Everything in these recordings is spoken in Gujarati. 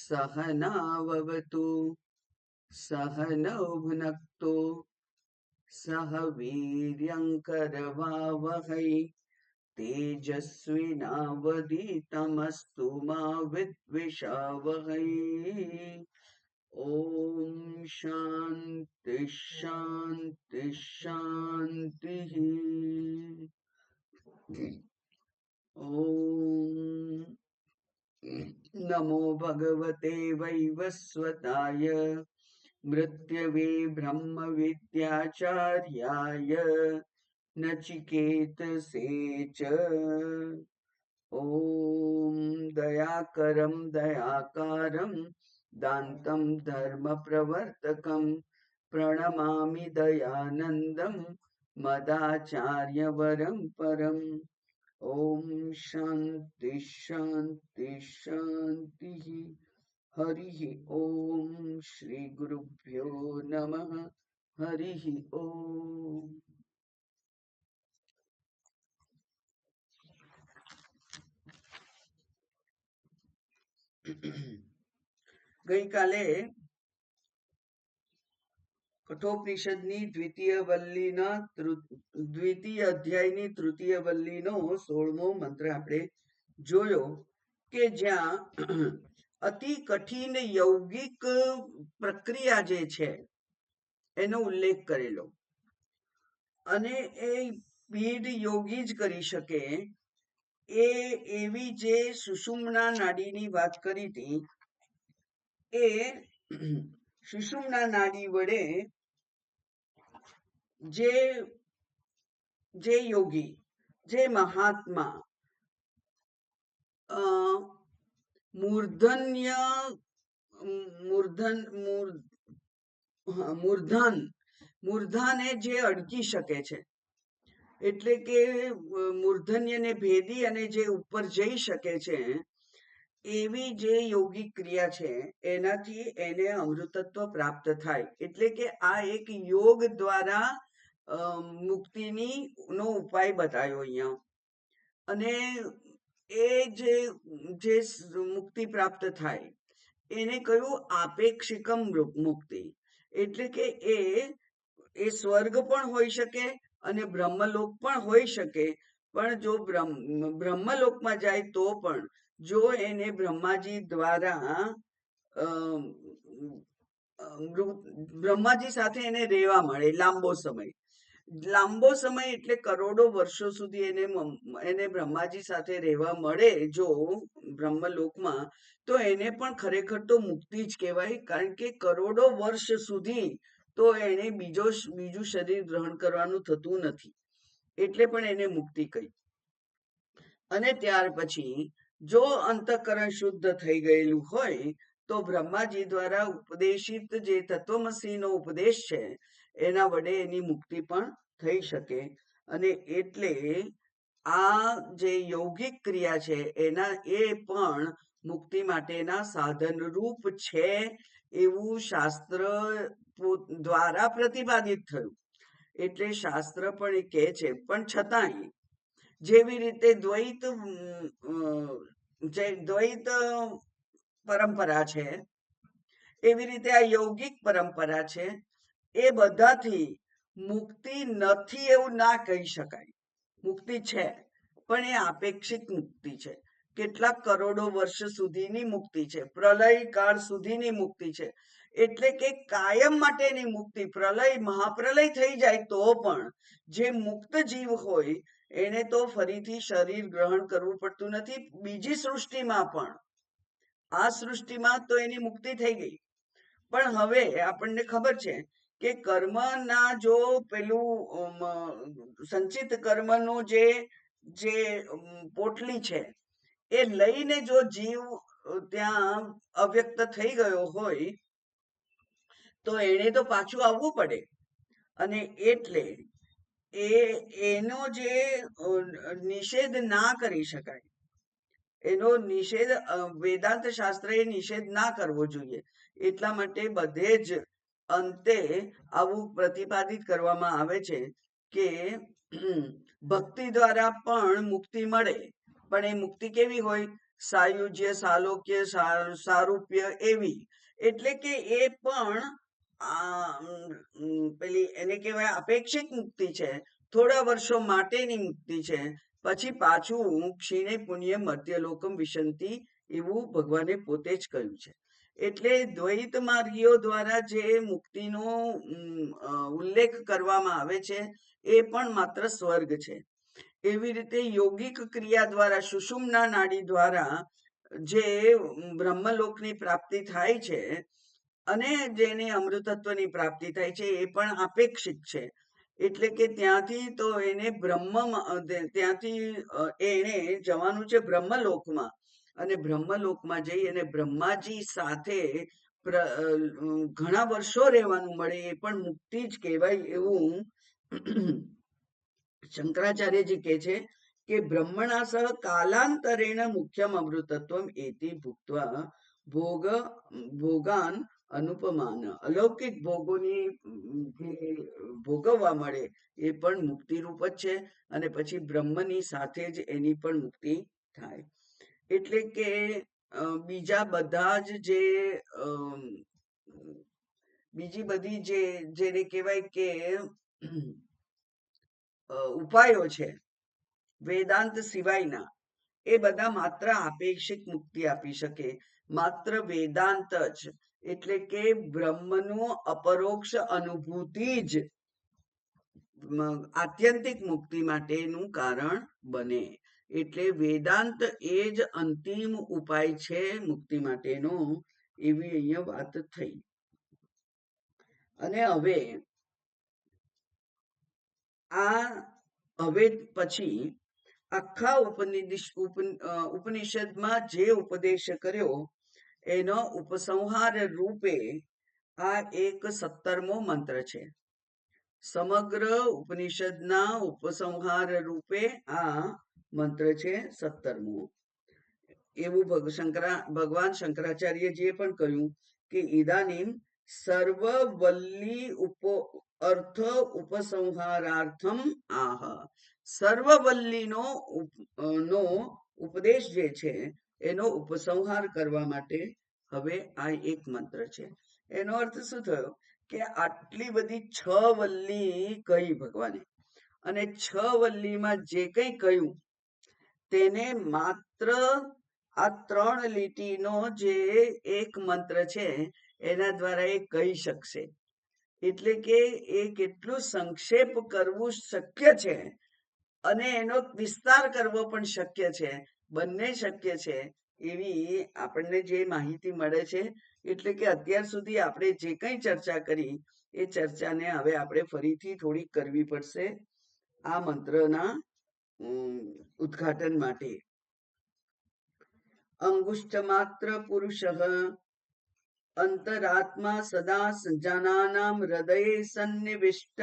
सहनाववतु सहनौ भुनक्तु सह वीर्यङ्करवावहै तेजस्विनावधीतमस्तु मा विद्विषावहै। ॐ शान्ति शान्ति शान्तिः। ॐ नमो भगवते वैवस्वताय मृत्यवे ब्रह्म विद्याचार्याय नचिकेतसे च। ॐ दयाकरं दयाकारं दान्तं धर्मप्रवर्तकं प्रणमामि दयानन्दं मदाचार्यवरं परम्। ॐ शान्ति शान्ति शान्तिः। हरिः ॐ श्री गुरुभ्यो नमः। हरिः ॐ। ગઈકાલે કઠોપનિષદની દ્વિતીય અધ્યાયની તૃતીય વલ્લીનો 16મો મંત્ર આપણે જોયો કે જ્યાં અતિ કઠિન યૌગિક પ્રક્રિયા જે છે એનો ઉલ્લેખ કરેલો અને એ પીઢ યોગી જ કરી શકે એવી જે સુષુમ્ના નાડીની વાત કરી હતી એ સુષુમ્ના નાડી વડે જે યોગી જે મહાત્મા મૂર્ધને જે અડકી શકે છે એટલે કે મૂર્ધન્યને ભેદી અને જે ઉપર જઈ શકે છે એવી જે યોગિક ક્રિયા છે એનાથી એને અમૃતત્વ પ્રાપ્ત થાય એટલે કે આ એક યોગ દ્વારા મુક્તિની નો ઉપાય બતાવ્યો અહીંયા અને એ જે મુક્તિ પ્રાપ્ત થાય એને કહ્યું આપેક્ષિકમ મુક્તિ એટલે કે એ સ્વર્ગ પણ હોઈ શકે અને બ્રહ્મલોક પણ હોઈ શકે પણ જો બ્રહ્મલોકમાં જાય તો પણ જો એને બ્રહ્માજી દ્વારા બ્રહ્માજી સાથે એને રહેવા મળે લાંબો સમય એટલે કરોડો વર્ષો સુધી એને બ્રહ્માજી સાથે રહેવા મળે જો બ્રહ્મલોકમાં તો એને પણ ખરેખર તો મુક્તિ જ કહેવાય કારણ કે કરોડો વર્ષ સુધી તો એને બીજું શરીર ગ્રહણ કરવાનું થતું નથી એટલે પણ એને મુક્તિ કહી અને ત્યાર પછી જો અંતઃકરણ શુદ્ધ થઈ ગયેલું હોય તો બ્રહ્માજી દ્વારા ઉપદેશિત જે તત્વમસીનો ઉપદેશ છે એના વડે એની મુક્તિ પણ થઈ શકે અને એટલે આ જે યૌગિક ક્રિયા છે એના એ પણ મુક્તિ માટેના સાધન રૂપ છે એવું શાસ્ત્ર દ્વારા પ્રતિપાદિત થયું એટલે શાસ્ત્ર પણ એ કહે છે પણ છતાંય જેવી રીતે દ્વૈત પરંપરા છે એવી રીતે આ યૌગિક પરંપરા છે એ બધાથી મુક્તિ નથી એવું ના કહી શકાય મુક્તિ છે પણ એ આપેક્ષિક મુક્તિ છે કેટલાક કરોડો વર્ષ સુધીની મુક્તિ છે પ્રલય કાળ સુધીની મુક્તિ છે એટલે કે કાયમ માટેની મુક્તિ મહાપ્રલય થઈ જાય તો પણ જે મુક્ત જીવ હોય એને તો ફરીથી શરીર ગ્રહણ કરવું પડતું નથી બીજી સૃષ્ટિમાં પણ આ સૃષ્ટિમાં તો એની મુક્તિ થઈ ગઈ પણ હવે આપણને ખબર છે કે કર્મના જો પેલું સંચિત કર્મનું જે પોટલી છે એ લઈને જો જીવ ત્યાં અવ્યક્ત થઈ ગયો હોય તો એને તો પાછું આવવું પડે અને એટલે એનો જે નિષેધ ના કરી શકાય એનો નિષેધ વેદાંત શાસ્ત્રએ નિષેધ ના કરવો જોઈએ એટલા માટે બધે જ અંતે આવું પ્રતિપાદિત કરવામાં આવે છે કે ભક્તિ દ્વારા પણ મુક્તિ મળે પણ એ મુક્તિ કેવી હોય સાયુજ્ય, સાલોક્ય, સારૂપ્ય એવી. એટલે કે એ પણ પેલી એને કહેવાય અપેક્ષિત મુક્તિ છે, થોડા વર્ષો માટેની મુક્તિ છે, પછી પાછું ક્ષીણે પુણ્ય મધ્યલોકમ વિશંતિ, એવું ભગવાને પોતે જ કહ્યું છે. એટલે દ્વૈત માર્ગીઓ દ્વારા જે મુક્તિનો ઉલ્લેખ કરવામાં આવે છે એ પણ માત્ર સ્વર્ગ છે. એવી રીતે યોગિક ક્રિયા દ્વારા સુષુમ્ના નાડી દ્વારા જે બ્રહ્મલોકની પ્રાપ્તિ થાય છે અને જેને અમૃતત્વની પ્રાપ્તિ થાય છે એ પણ આપેક્ષિક છે. એટલે કે ત્યાંથી તો એને ત્યાંથી એને જવાનું છે બ્રહ્મલોકમાં, અને બ્રહ્મલોકમાં જઈ અને બ્રહ્માજી સાથે ઘણા વર્ષો રહેવાનું મળે, એ પણ મુક્તિ જ કહેવાય એવું શંકરાચાર્યજી કહે છે કે બ્રહ્મણા સહ કાલાંતરેણ મુખ્યમ અમૃતત્વમ એતિ ભુક્ત્વા ભોગાન અનુપમાન. અલૌકિક ભોગોની જે ભોગવવા મળે એ પણ મુક્તિ રૂપ જ છે, અને પછી બ્રહ્મની સાથે જ એની પણ મુક્તિ થાય. એટલે કે બીજા બધા જ જે બીજી બધી જેને કહેવાય કે ઉપાયો છે વેદાંત સિવાયના, એ બધા માત્ર આપેક્ષિક મુક્તિ આપી શકે. માત્ર વેદાંત જ, એટલે કે બ્રહ્મનું અપરોક્ષ અનુભૂતિ જ આત્યંતિક મુક્તિ માટેનું કારણ બને. એટલે વેદાંત એ જ અંતિમ ઉપાય છે મુક્તિ માટેનો, એવી અહીંયા વાત થઈ. અને હવે પછી આખા ઉપનિષદમાં જે ઉપદેશ કર્યો એનો ઉપસંહાર રૂપે આ એક 17મો મંત્ર છે. સમગ્ર ઉપનિષદના ઉપસંહાર રૂપે આ મંત્ર છે 17મો. એવું ભગવાન શંકરાચાર્યજીએ પણ કહ્યું કે ઇદાનીમ સર્વવલ્લી અર્થ ઉપસંહારાર્થમ આહ. સર્વવલ્લીનો નો ઉપદેશ જે છે એનો ઉપસંહાર કરવા માટે હવે આ એક મંત્ર છે. એનો અર્થ શું થયો કે આટલી બધી 6 વલ્લી કહી ભગવાને, અને 6 વલ્લીમાં જે કંઈ કહ્યું તેને માત્ર આ 3 લીટીનો જે એક મંત્ર છે એના દ્વારા એ કહી શકશે. એટલે કે એ કેટલું સંક્ષેપ કરવું શક્ય છે અને એનો વિસ્તાર કરવો પણ શક્ય છે, બંને શક્ય છે એવી આપણને જે માહિતી મળે છે. એટલે કે અત્યાર સુધી આપણે જે કંઈ ચર્ચા કરી એ ચર્ચાને હવે આપણે ફરીથી થોડી કરવી પડશે આ મંત્રના ઉદ્ઘાટન માટે. અંગુષ્ઠ માત્ર પુરુષ અંતરાત્મા સદા જનાનામ હૃદયે સન્નિવિષ્ટ.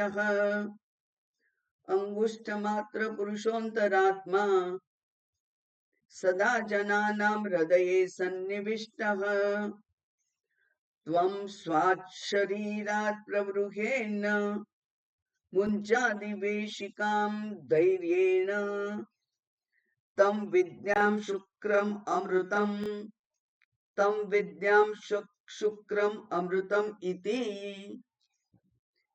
અંગુષ્ઠ માત્ર પુરુષોંતરાત્મા સદા જનાનામ હૃદયે સન્નિવિષ્ટ. ત્વં સ્વાશરીરાત પ્રવૃહેન મુંચાદિવેશિકામ ધૈર્યેણ તમ વિદ્યામ શુક્રમ અમૃતમ શુક્રમ અમૃતમ ઇતિ.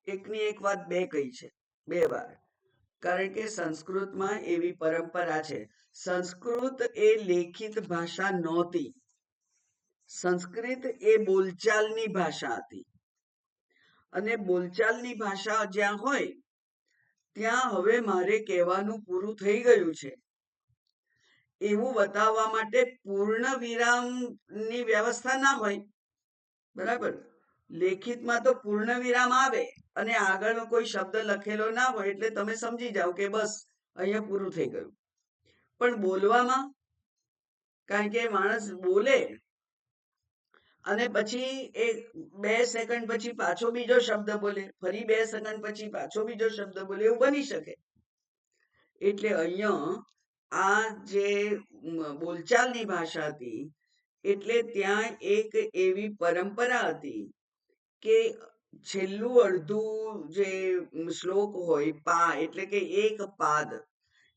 એકની એક વાત બે કહી છે, બે વાર, કારણ કે સંસ્કૃતમાં એવી પરંપરા છે. સંસ્કૃત એ લેખિત ભાષા નહોતી, સંસ્કૃત એ બોલચાલની ભાષા હતી, અને બોલચાલની ભાષા જ્યાં હોય ત્યાં હવે મારે કહેવાનું પૂરું થઈ ગયું છે એવું બતાવવા માટે પૂર્ણ વિરામની વ્યવસ્થા ના હોય. બરાબર, લેખિતમાં તો પૂર્ણ વિરામ આવે અને આગળનો કોઈ શબ્દ લખેલો ના હોય એટલે તમે સમજી જાઓ કે બસ અહીંયા પૂરું થઈ ગયું. પણ બોલવામાં, કારણ કે માણસ બોલે અને પછી એ 2 સેકન્ડ પછી પાછો બીજો શબ્દ બોલે, ફરી 2 સેકન્ડ પછી પાછો બીજો શબ્દ બોલે, એવું બની શકે. એટલે અહીંયા આ જે બોલચાલની ભાષા હતી એટલે ત્યાં એક એવી પરંપરા હતી કે છેલ્લું અડધું જે શ્લોક હોય, પા એટલે કે એક પાદ,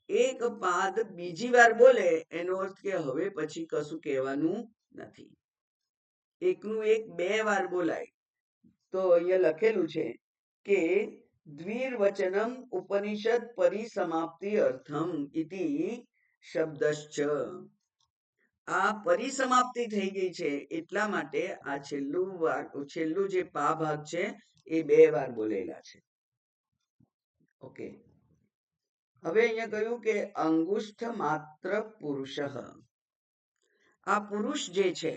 એક પાદ બીજી વાર બોલે એનો અર્થ કે હવે પછી કશું કહેવાનું નથી. એકનું એક બે વાર બોલાય તો અહીંયા લખેલું છે કે દ્વિર્વચનમ ઉપનિષદ પરિસમાપ્તિ અર્થમ ઇતિ શબ્દશ્ચ. આ પરિસમાપ્તિ થઈ ગઈ છે એટલા માટે આ છેલ્લું જે પા ભાગ છે એ બે વાર બોલેલા છે. ઓકે, હવે અહીંયા કહ્યું કે અંગુષ્ઠ માત્ર પુરુષ. આ પુરુષ જે છે,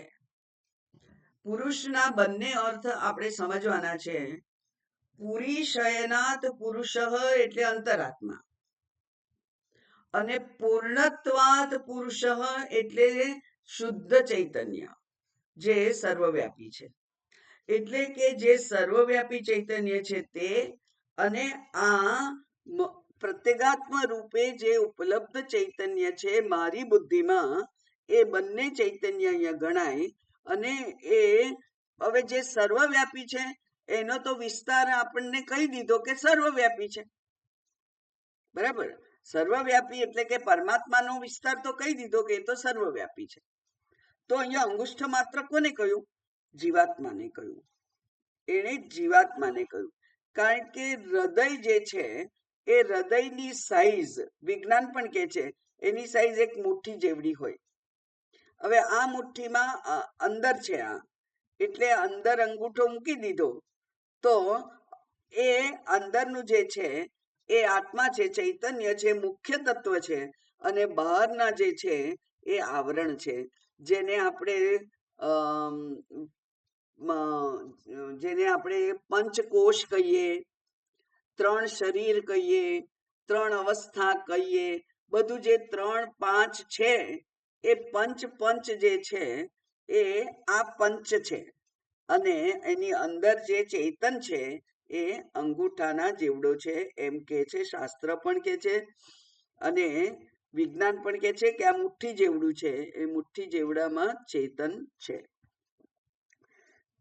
પુરુષના બંને અર્થ આપણે સમજવાના છે. પુરી શયનાત પુરુષ એટલે અંતરાત્મા, અને પૂર્ણત્વાત પુરુષ એટલે શુદ્ધ ચૈતન્ય જે સર્વવ્યાપી છે. એટલે કે જે સર્વવ્યાપી ચૈતન્ય છે તે, અને આ પ્રત્યેગાત્મ રૂપે જે ઉપલબ્ધ ચૈતન્ય છે મારી બુદ્ધિમાં, એ બંને ચૈતન્ય અહીંયા ગણાય. અને એ હવે જે સર્વવ્યાપી છે એનો તો વિસ્તાર આપણને કહી દીધો કે સર્વવ્યાપી છે. બરાબર, સર્વવ્યાપી એટલે કે પરમાત્માનો વિસ્તાર તો કહી દીધો કે એ તો સર્વવ્યાપી છે. તો અહીંયા અંગુષ્ઠ માત્ર કોને કહ્યું? જીવાત્માને કહ્યું. એને જીવાત્માને કહ્યું, કારણ કે હૃદય જે છે એ હૃદયની સાઈઝ વિજ્ઞાન પણ કહે છે એની સાઈઝ એક મુઠ્ઠી જેવડી હોય. હવે આ મુઠ્ઠીમાં અંદર છે આ, એટલે અંદર અંગૂઠો મૂકી દીધો તો એ અંદરનું જે છે એ આત્મા છે, ચૈતન્ય છે, મુખ્ય તત્વ છે. અને બહારના જે છે એ આવરણ છે, જેને આપણે પંચકોશ કહીએ, ત્રણ શરીર કહીએ, ત્રણ અવસ્થા કહીએ. બધું જે 3 5 છે એ પંચ જે છે એ આ પંચ છે. અને એની અંદર જે ચેતન છે એ અંગૂઠાના જેવડો છે એમ કે છે શાસ્ત્ર પણ કે છે, અને વિજ્ઞાન પણ કે છે કે આ મુઠ્ઠી જેવડું છે, એ મુઠ્ઠી જેવડામાં ચેતન છે.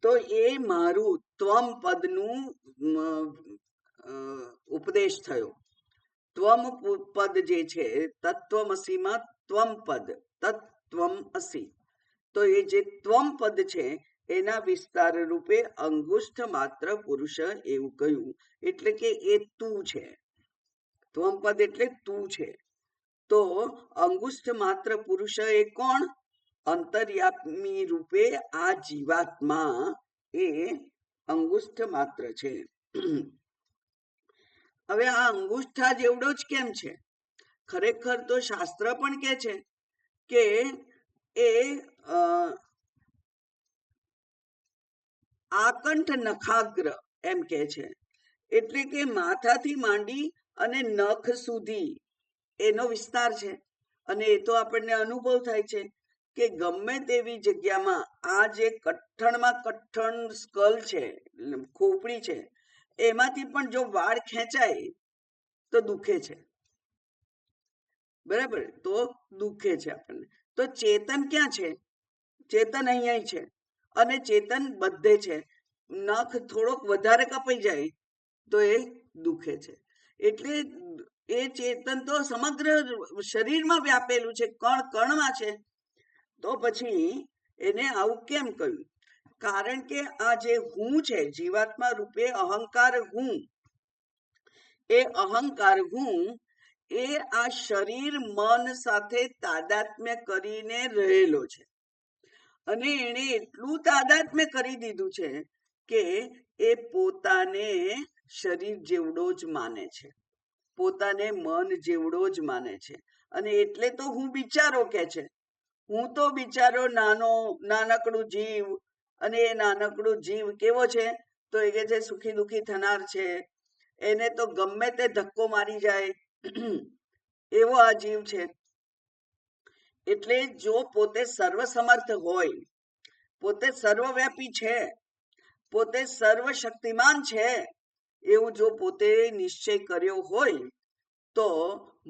તો એ મારું ત્વમ પદનું ઉપદેશ થયો. ત્વમ પદ જે છે તત્વમસીમાં ત્વમ પદ, તત્વમ અસી. તો એ જે ત્વમ પદ છે એના વિસ્તાર રૂપે અંગુષ્ઠ માત્ર પુરુષ એવું કહ્યું. એટલે કે એ તું છે. ત્વમ પદ એટલે તું છે. તો અંગુષ્ઠ માત્ર પુરુષ એ કોણ? અંતર્યામી રૂપે આ જીવાત્મા એ અંગુષ્ઠ માત્ર છે. હવે આ અંગુષ્ઠા જેવડો જ કેમ છે? ખરેખર તો શાસ્ત્ર પણ કે છે કે એ આકંઠ નખાગ્ર એમ કે છે. એટલે કે માથાથી માંડી અને નખ સુધી એનો વિસ્તાર છે. અને એ તો આપણને અનુભવ થાય છે કે ગમે તેવી જગ્યામાં આ જે કઠણમાં કઠણ સ્કલ છે, ખોપડી છે, એમાંથી પણ જો વાળ ખેંચાય તો દુખે છે. બરાબર, તો દુખે છે આપણને. તો ચેતન ક્યાં છે? ચેતન અહીંયા છે, અને ચેતન બધે છે. નખ થોડોક વધારે કપાઈ જાય તો એ દુખે છે. એટલે એ ચેતન તો સમગ્ર શરીરમાં વ્યાપેલું છે, કણ કણમાં છે. તો પછી એને આવું કેમ કહ્યું? કારણ કે આ જે હું છે, જીવાત્મા રૂપે અહંકાર હું, એ અહંકાર હું એ આ શરીર મન સાથે તાદાત્મ્ય કરીને રહેલો છે. અને એને એટલું તાદાત્મ્ય કરી દીધું છે કે એ પોતાને શરીર જેવડો જ માને છે, પોતાને મન જેવડો જ માને છે. અને એટલે તો હું બિચારો કે છે. હું તો બિચારો નાનકડું જીવ. અને એ નાનકડું જીવ કેવો છે? તો એ કે છે સુખી દુખી થનાર છે. એને તો ગમે તે ધક્કો મારી જાય એવો આ જીવ છે. એટલે જો પોતે સર્વસમર્થ હોય, પોતે સર્વવ્યાપી છે, પોતે સર્વશક્તિમાન છે, એવું જો પોતે નિશ્ચય કર્યો હોય તો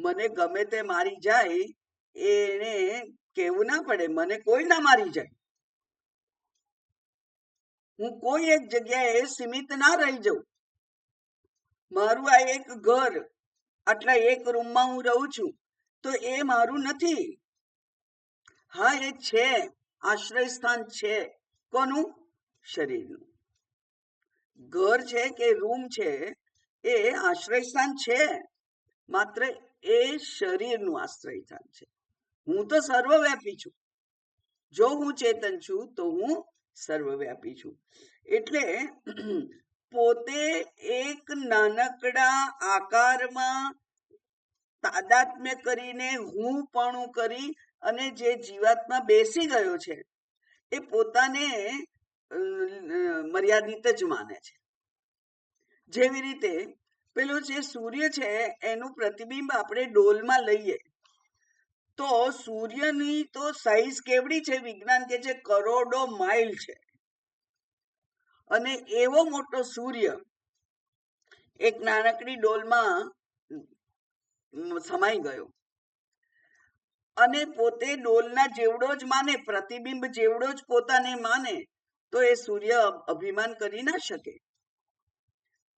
મને ગમે તે મારી જાય એને કેવું ના પડે, મને કોઈ ના મારી જાય, હું કોઈ એક જગ્યાએ સીમિત ના રહી જાઉં. મારું આ એક ઘર, આટલા એક રૂમમાં હું રહું છું, તો એ મારું નથી. હા, એ છે, આશ્રય સ્થાન છે. કોનું? શરીરનું. ઘર છે કે રૂમ છે એ આશ્રય સ્થાન છે, માત્ર એ શરીરનું આશ્રય સ્થાન છે. હું તો સર્વવ્યાપી છું. જો હું ચેતન છું તો હું સર્વવ્યાપી છું. એટલે પોતે એક નાનકડા આકારમાં તાદાત્મ્ય કરીને હું પણ કરી અને જે જીવાત્મા બેસી ગયો છે એ પોતાને મર્યાદિત જ માને છે. જેવી રીતે પેલો જે સૂર્ય છે એનું પ્રતિબિંબ આપણે ડોલમાં લઈએ તો સૂર્યની તો સાઈઝ કેવડી છે, વિજ્ઞાન કે છે કરોડો માઇલ છે. અને એવો મોટો સૂર્ય એક નાનકડી ડોલમાં સમાઈ ગયો અને પોતે ડોલના જેવડો જ માને, પ્રતિબિંબ જેવડો જ પોતાને માને, તો એ સૂર્ય અભિમાન કરી ના શકે.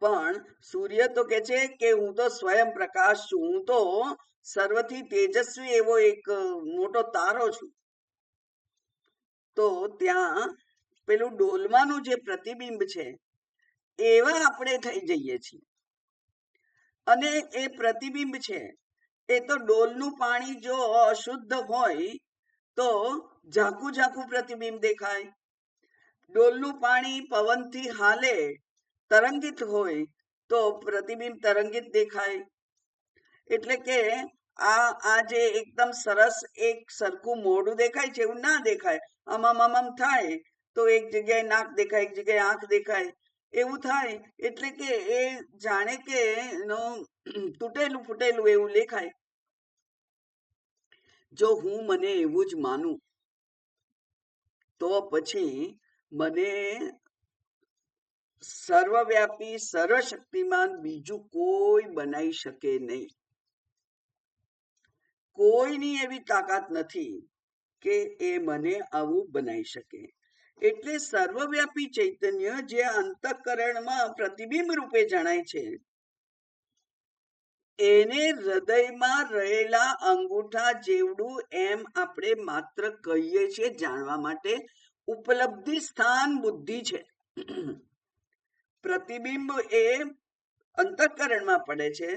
પણ સૂર્ય તો કે છે કે હું તો સ્વયં પ્રકાશ છું, હું તો સર્વથી તેજસ્વી એવો એક મોટો તારો છું. તો ત્યાં પેલું ડોલમાનું જે પ્રતિબિંબ છે એવા આપણે થઈ જઈએ છીએ. અને એ પ્રતિબિંબ છે એ તો ડોલનું પાણી જો અશુદ્ધ હોય તો ઝાંખું ઝાંખું પ્રતિબિંબ દેખાય. ડોલનું પાણી પવનથી હાલે, તરંગિત હોય તો પ્રતિબિંબ તરંગિત દેખાય. એટલે કે આ જે એકદમ સરસ એક સરખું મોઢું દેખાય છે એવું ના દેખાય. આમ થાય તો એક જગ્યાએ નાક દેખાય, એક જગ્યાએ આંખ દેખાય, એવું થાય. એટલે કે એ જાણે કે તૂટેલું ફૂટેલું એવું દેખાય. જો હું મને એવું જ માનું તો પછી મને સર્વવ્યાપી સર્વશક્તિમાન બીજું કોઈ બનાવી શકે નહીં. કોઈની એવી તાકાત નથી કે એ મને આવું બનાવી શકે. એટલે સર્વવ્યાપી ચૈતન્ય જે અંતઃકરણમાં પ્રતિબિંબ રૂપે જણાય છે એને હૃદયમાં રહેલા અંગૂઠા જેવડું એમ આપણે માત્ર કહીએ છીએ જાણવા માટે. ઉપલબ્ધિ સ્થાન બુદ્ધિ છે. પ્રતિબિંબ એ અંતઃકરણમાં પડે છે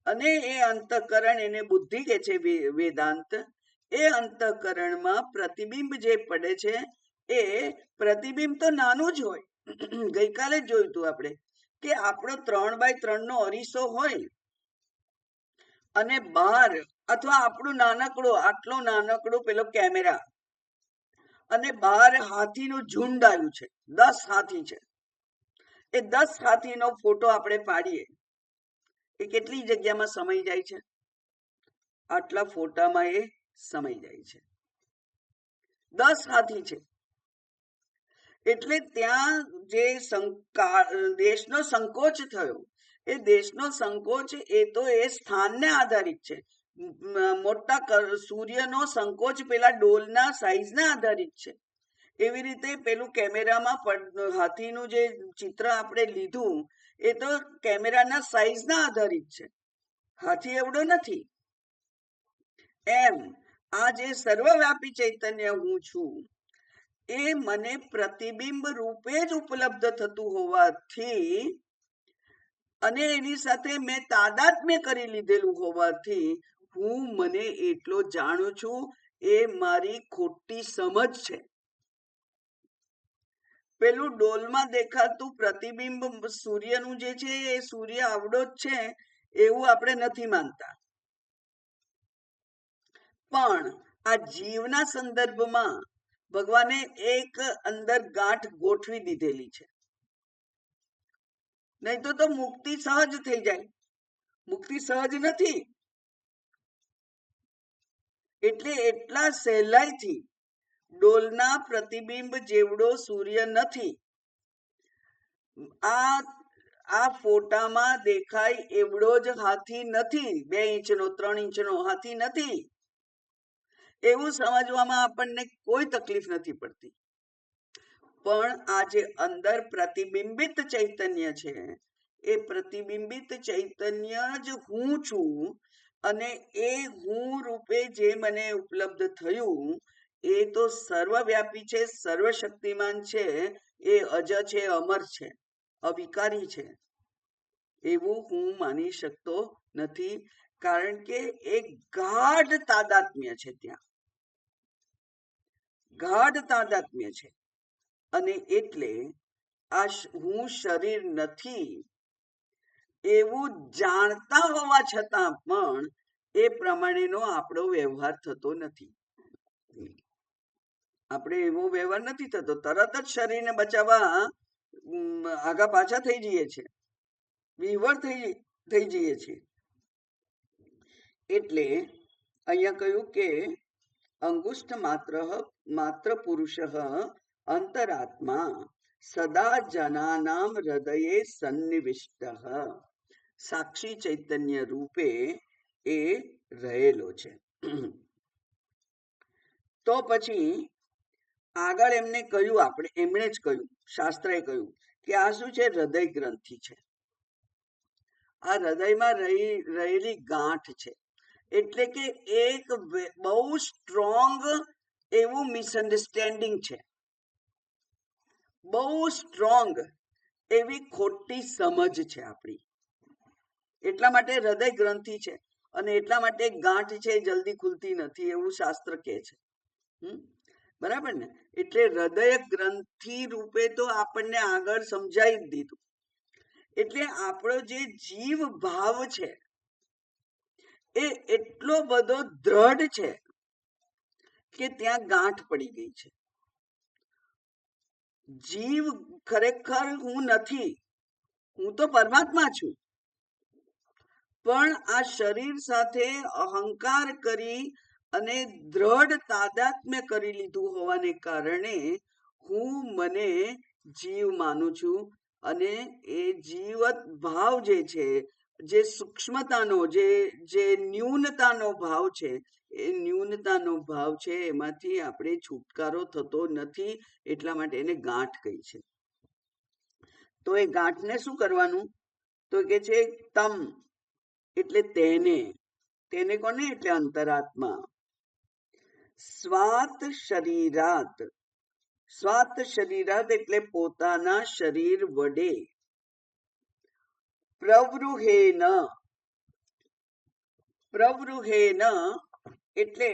અને એ અંતઃકરણ એને બુદ્ધિ કે છે વેદાંત. એ અંતઃકરણમાં પ્રતિબિંબ જે પડે છે એ પ્રતિબિંબ તો નાનું જ હોય. ગઈકાલે જ જોયું હતું આપણે કે આપણો 3x3 નો અરીસો હોય અને બહાર અથવા આપણું નાનકડું આટલો નાનકડો પેલો કેમેરા અને બહાર હાથીનું ઝુંડ આવ્યું છે, 10 હાથી છે. એ 10 હાથીનો ફોટો આપણે પાડીએ એ કેટલી જગ્યામાં સમાઈ જાય છે? આટલા ફોટામાં એ સમાઈ જાય છે. 10 હાથી છે. એટલે ત્યાં જે દેશનો સંકોચ થયો, એ દેશનો સંકોચ એ તો એ સ્થાનને આધારિત છે. મોટા સૂર્યનો સંકોચ પેલા ડોલના સાઈઝને આધારિત છે. એવી રીતે પેલું કેમેરામાં હાથીનું જે ચિત્ર આપણે લીધું એ તો કેમેરાના સાઈઝના આધારિત છે, હાથી એવડો નથી. એમ આ જે સર્વવ્યાપી ચૈતન્ય હું છું એ મને પ્રતિબિંબ રૂપે જ ઉપલબ્ધ થતું હોવાથી અને એની સાથે મેં તાદાત્મ્ય કરી લીધેલું હોવાથી હું મને એટલો જાણું છું. એ મારી ખોટી સમજ છે. પેલું ડોલમાં દેખાતું પ્રતિબિંબ સૂર્યનું જે છે એ સૂર્ય આવડો જ છે એવું આપણે નથી માનતા. પણ આ જીવના સંદર્ભમાં ભગવાને એક અંદર ગાંઠ ગોઠવી દીધેલી છે. નહીં તો મુક્તિ સહજ થઈ જાય. મુક્તિ સહજ નથી. એટલે એટલા સહેલાઈથી ડોલના પ્રતિબિંબ જેવડો સૂર્ય નથી. આ ફોટામાં દેખાય એવડો જ હાથી નથી. 2 ઇંચનો 3 ઇંચનો હાથી નથી. એવું સમજવામાં આપણને કોઈ તકલીફ નથી પડતી. પણ આ જે અંદર પ્રતિબિંબિત ચૈતન્ય છે એ પ્રતિબિંબિત ચૈતન્ય જ હું છું અને એ હું રૂપે જે મને ઉપલબ્ધ થયું એ તો સર્વવ્યાપી છે, સર્વશક્તિમાન છે, એ અજ છે, અમર છે, અવિકારી છે, એવું હું માની શકતો નથી. કારણ કે એક ગાઢ તાદાત્મ્ય છે, ત્યાં ગાઢ તાદાત્મ્ય છે. અને એટલે આ હું શરીર નથી એવું જાણતા હોવા છતાં પણ એ પ્રમાણેનો આપણો વ્યવહાર થતો નથી. આપણે એવો વ્યવહાર નથી થતો. તરત જ શરીરને બચાવવા આગા પાછા થઈ જઈએ છીએ, વિવર થઈ જઈએ છીએ. એટલે અહીંયા કહ્યું કે અંગુષ્ઠ માત્ર પુરુષ અંતરાત્મા સદા જનાનામ હૃદયે સન્નિવિષ્ટ સાક્ષી ચૈતન્ય રૂપે એ રહેલો છે. તો પછી આગળ એમણે જ કહ્યું, શાસ્ત્રએ કહ્યું કે આ શું છે? હૃદય ગ્રંથિ છે. આ હૃદયમાં રહેલી ગાંઠ છે. એટલે કે એક બહુ સ્ટ્રોંગ એવું મિસઅન્ડરસ્ટેન્ડિંગ છે, બહુ સ્ટ્રોંગ એવી ખોટી સમજ છે આપણી. એટલા માટે હૃદય ગ્રંથિ છે, અને એટલા માટે ગાંઠ છે જલ્દી ખુલતી નથી, એવું શાસ્ત્ર કહે છે. બરાબર ને? એટલે હૃદય ગ્રંથિ રૂપે તો આપણને આગળ સમજાવી જ દીધું. એટલે આપણો જે જીવ ભાવ છે એ એટલો બધો દ્રઢ છે કે ત્યાં ગાંઠ પડી ગઈ છે. જીવ ખરેખર હું નથી, હું તો પરમાત્મા છું, પણ આ શરીર સાથે અહંકાર કરી અને દ્રઢ તાદાત્મ્ય કરી લીધું હોવાને કારણે હું મને જીવ માનું છું. અને એ જીવત ભાવ જે છે, જે સૂક્ષ્મતાનો, જે ન્યૂનતાનો ભાવ છે, એ ન્યૂનતાનો ભાવ છે, એમાંથી આપણે છુટકારો થતો નથી. એટલા માટે એને ગાંઠ કહી છે. તો એ ગાંઠને શું કરવાનું? તો કે છે તમ એટલે તેને કોને? એટલે અંતરાત્મા. સ્વાત શરીરાત, સ્વાત શરીરાત એટલે પોતાના શરીર વડે, પ્રવૃહેન એટલે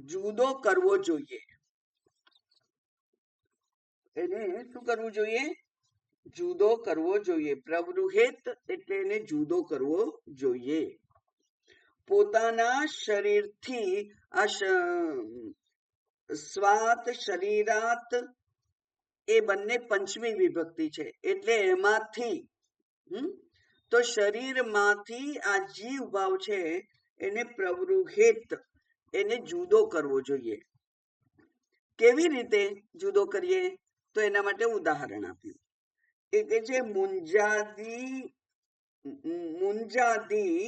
જુદો કરવો જોઈએ. એને શું કરવું જોઈએ? જુદો કરવો જોઈએ. પ્રવૃહેત એટલે એને જુદો કરવો જોઈએ. પોતાના શરીરથી આ સ્વાત શરીરાત એ બંને પંચમી વિભક્તિ છે. એટલે એમાંથી તો શરીરમાંથી આ જીવ ભાવ છે એને પ્રવૃહેત, એને જુદો કરવો જોઈએ. કેવી રીતે જુદો કરીએ? તો એના માટે ઉદાહરણ આપ્યું. એ કે છે મુંજાદી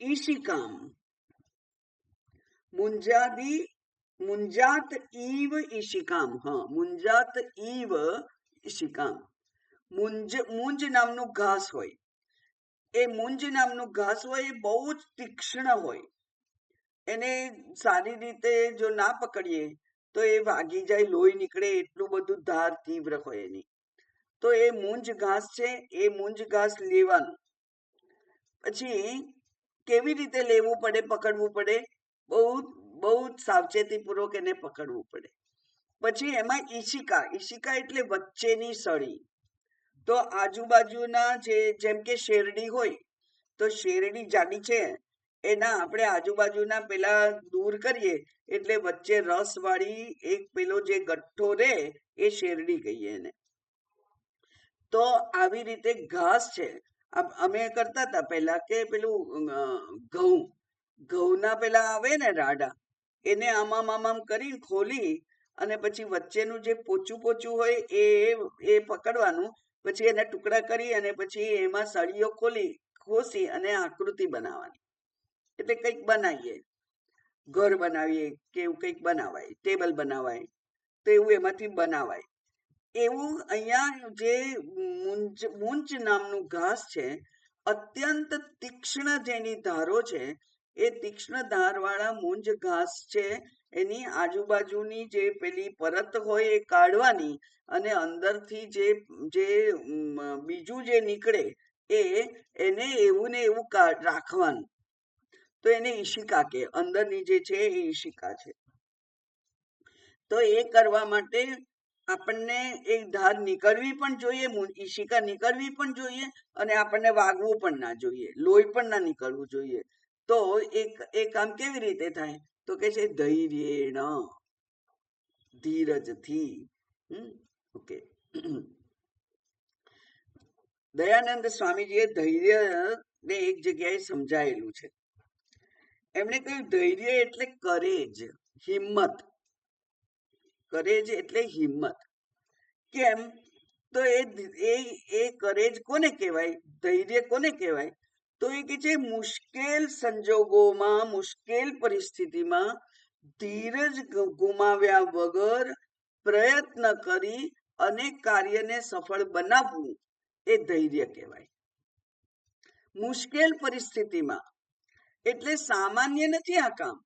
ઈશિકામ, મુંજાત ઈવ ઈશિકામ. મુંજાત ઈવ ઈશિકામ. મુંજ નામનું ઘાસ હોય, એ મુંજ નામનું ઘાસ હોય એ બહુ જ તીક્ષ્ણ હોય. એને સારી રીતે જો ના પકડીએ તો એ વાગી જાય, લોહી નીકળે, એટલું બધું ધાર તીવ્ર હોય એની. તો એ મુંજ ઘાસ છે, એ મુંજ ઘાસ લેવાનું. પછી કેવી રીતે લેવું પડે, પકડવું પડે? બહુ બહુ સાવચેતી પૂર્વક એને પકડવું પડે. પછી એમાં ઈશિકા એટલે વચ્ચેની સળી. તો આજુબાજુના જેમ કે શેરડી હોય, તો શેરડી જાડી છે, એના આપણે આજુબાજુના પેલા દૂર કરીએ એટલે વચ્ચે રસ વાળી એક પેલો જે ગઠ્ઠો રે એ શેરડી કહીએ એને. તો આવી રીતે ઘાસ છે. અમે કરતા હતા પેલા કે પેલું ઘઉંના પેલા આવે ને રાડા, એને આમ કરી ખોલી અને પછી વચ્ચેનું જે પોચું હોય એ પકડવાનું. પછી એના ટુકડા કરી અને પછી એમાં સળીઓ ખોસી અને આકૃતિ બનાવવાની. એટલે કંઈક બનાવીએ. ઘર બનાવીએ કે એવું કંઈક બનાવાય, ટેબલ બનાવાય, તો એવું એમાંથી બનાવાય. એવું અહીંયા જે મૂંચ નામનું ઘાસ છે, અત્યંત તીક્ષ્ણ જેની ધારો છે, એ તીક્ષ્ણ ધારવાળા મૂંજ ઘાસ છે, એની આજુબાજુની જે પેલી પરત હોય એ કાઢવાની, અને અંદરથી જે જે બીજું જે નીકળે એને એવું ને એવું રાખવાનું. તો એને ઈશિકા કે અંદરની જે છે એ ઈશિકા છે. તો એ કરવા માટે આપણને એક ધાર નીકળવી પણ જોઈએ, ઈશિકા નીકળવી પણ જોઈએ, અને આપણને વાગવું પણ ના જોઈએ, લોહી પણ ના નીકળવું જોઈએ. તો એ કામ કેવી રીતે થાય? તો કે છે ધૈર્યેણ, ધીરજથી. ઓકે. દયાનંદ સ્વામીજીએ ધૈર્ય ને એક જગ્યાએ સમજાયેલું છે. એમણે કહ્યું ધૈર્ય એટલે કરેજ, હિંમત. કરેજ એટલે હિંમત. કેમ? તો એ કરેજ કોને કહેવાય, ધૈર્ય કોને કહેવાય? તો એ કે છે મુશ્કેલ સંજોગોમાં, મુશ્કેલ પરિસ્થિતિમાં ધીરજ ગુમાવ્યા વગર પ્રયત્ન કરી અને કાર્યને સફળ બનાવવું, એ ધૈર્ય કહેવાય. મુશ્કેલ પરિસ્થિતિમાં એટલે સામાન્ય નથી આ કામ.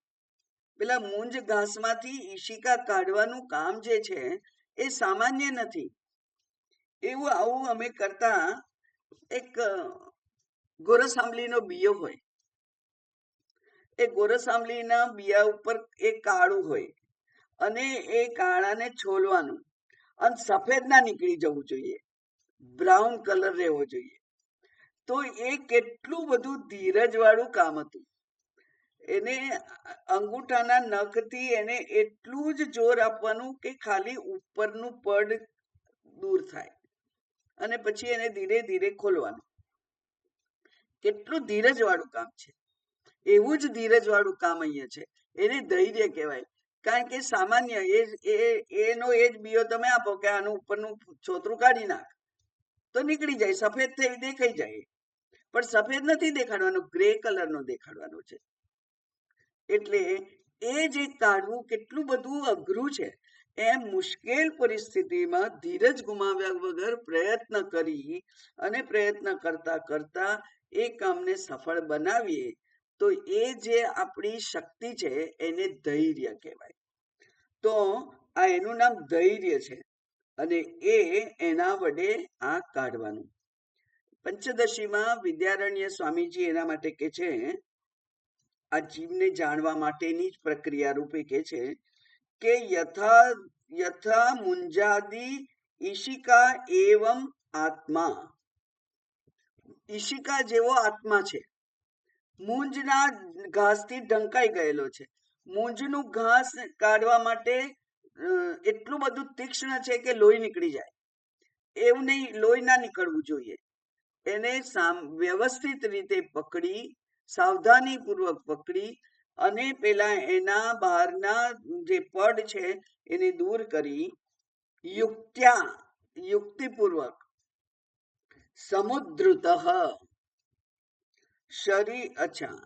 પેલા મૂંજ ઘાસમાંથી ઈશિકા કાઢવાનું કામ જે છે એ સામાન્ય નથી. એવું આવું અમે કરતા, એક ગોરસ આંબલીનો બીયો હોય, એ ગોરસ આંબલીના બીયા ઉપર એક કાળું હોય, અને એ કાળાને છોલવાનું, અને સફેદ ના નીકળી જવું જોઈએ, બ્રાઉન કલર રહેવો જોઈએ. તો એ કેટલું બધું ધીરજ વાળું કામ હતું. એને અંગૂઠાના નખથી એને એટલું જ જોર આપવાનું કે ખાલી ઉપરનું પડ દૂર થાય, અને પછી એને ધીરે ધીરે ખોલવાનું. કેટલું ધીરજ વાળું કામ છે. એવું જ ધીરજ વાળું કામ અહીંયા છે, એને ધૈર્ય કહેવાય. કારણ કે સામાન્ય એનો એ જ બીયો તમે આપો કે આનું ઉપરનું છોતરું કાઢી નાખ, તો નીકળી જાય, સફેદ થઈ દેખાઈ જાય. પણ સફેદ નથી દેખાડવાનો, ગ્રે કલરનો દેખાડવાનો છે. એટલે એ જે કાઢવું કેટલું બધું અઘરું છે. એમ મુશ્કેલ પરિસ્થિતિમાં ધીરજ ગુમાવ્યા વગર પ્રયત્ન કરી અને પ્રયત્ન કરતા કરતા એ કામને સફળ બનાવીએ, તો એ જે આપણી શક્તિ છે એને ધૈર્ય કહેવાય. તો આ એનું નામ ધૈર્ય છે, અને એના વડે આ કાઢવાનું. પંચદશીમાં વિદ્યારણ્ય સ્વામીજી એના માટે કે છે, આ જીવને જાણવા માટેની જ પ્રક્રિયા રૂપે કે છે કે યથા મુંજાદી ઈશિકા એવમ આત્મા. ઈશિકા જેવો આત્મા છે. મૂંજના ઘાસથી ઢંકાઈ ગયેલો છે. મૂંજનું ઘાસ કાઢવા માટે એટલું બધું તીક્ષ્ણ છે કે લોહી નીકળી જાય. એવું નહીં, લોહી ના નીકળવું જોઈએ. એને વ્યવસ્થિત રીતે પકડી, સાવધાની પૂર્વક પકડી, અને પેલા એના બહારના જે પડ છે એને દૂર કરી, યુક્તિપૂર્વક સમુદ્રત શરીર, અચ્છા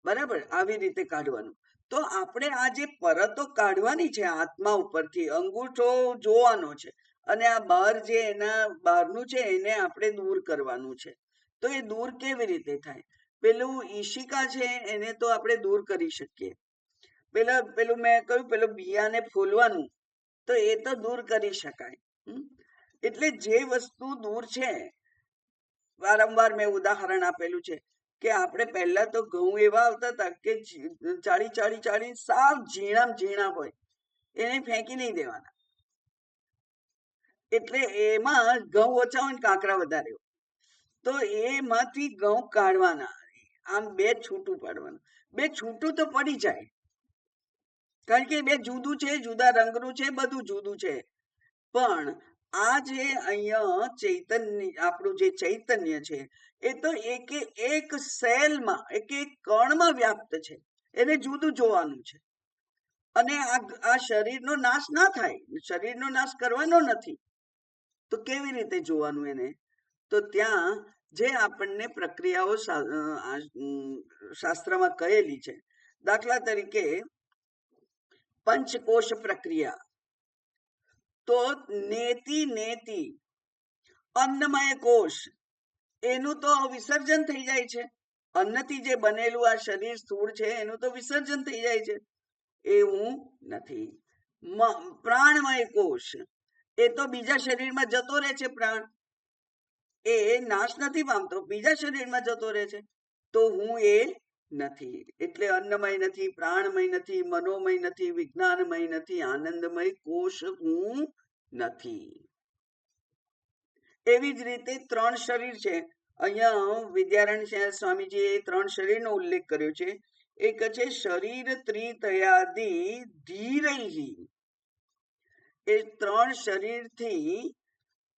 બરાબર, આવી રીતે કાઢવાનું. તો આપણે આ જે પરતો કાઢવાની છે આત્મા ઉપરથી, અંગૂઠો જોવાનો છે, અને આ બહાર જે એના બહારનું છે એને આપણે દૂર કરવાનું છે. તો એ દૂર કેવી રીતે થાય? પેલું ઈશિકા છે એને તો આપણે દૂર કરી શકીએ. પેલું મેં કહ્યું, પેલું બિયાને ફોલવાનું, તો એ તો દૂર કરી શકાય. એટલે જે વસ્તુ દૂર છે, વારંવાર મેં ઉદાહરણ આપેલું છે કે આપણે પહેલા તો ઘઉં એવા આવતા હતા કે ચાળી ચાળી ચાળી સાવ ઝીણા હોય, એને ફેંકી નહીં દેવાના. એટલે એમાં ઘઉં ઓછા હોય ને કાંકરા વધારે હોય, તો એમાંથી ઘઉં કાઢવાના, આમ બે છૂટું પાડવાનું. બે છૂટું તો પડી જાય, કારણ કે બે જુદું છે, જુદા રંગનું છે, બધું જુદું છે. પણ આ જે અહીંયા ચૈતન્ય, આપણું જે ચૈતન્ય છે, એ તો એક સેલમાં, એક કણમાં વ્યાપ્ત છે. એને જુદું જોવાનું છે. અને આ શરીરનો નાશ ના થાય, શરીરનો નાશ કરવાનો નથી. તો કેવી રીતે જોવાનું એને? તો ત્યાં જે આપણને પ્રક્રિયાઓ શાસ્ત્રમાં કહેલી છે, દાખલા તરીકે પંચકોશ પ્રક્રિયા, તો નેતિ અન્નમય કોષ એનું તો વિસર્જન થઈ જાય છે. અન્નથી જે બનેલું આ શરીર સ્થૂળ છે એનું તો વિસર્જન થઈ જાય છે, એવું નથી. પ્રાણમય કોષ એ તો બીજા શરીરમાં જતો રહે છે. પ્રાણ એ નાશ નથી પામતો, બીજા શરીરમાં જતો રહે છે. તો હું એ નથી. એટલે અન્નમય નથી, પ્રાણમય નથી, મનોમય નથી, વિજ્ઞાનમય નથી, આનંદમય કોષ હું નથી. એવી જ રીતે ત્રણ શરીર છે. અહીંયા વિદ્યારણ્ય સ્વામીજીએ 3 શરીરનો ઉલ્લેખ કર્યો છે. એક છે શરીર ત્રિતયાદિ ધીરૈ, એ 3 શરીરથી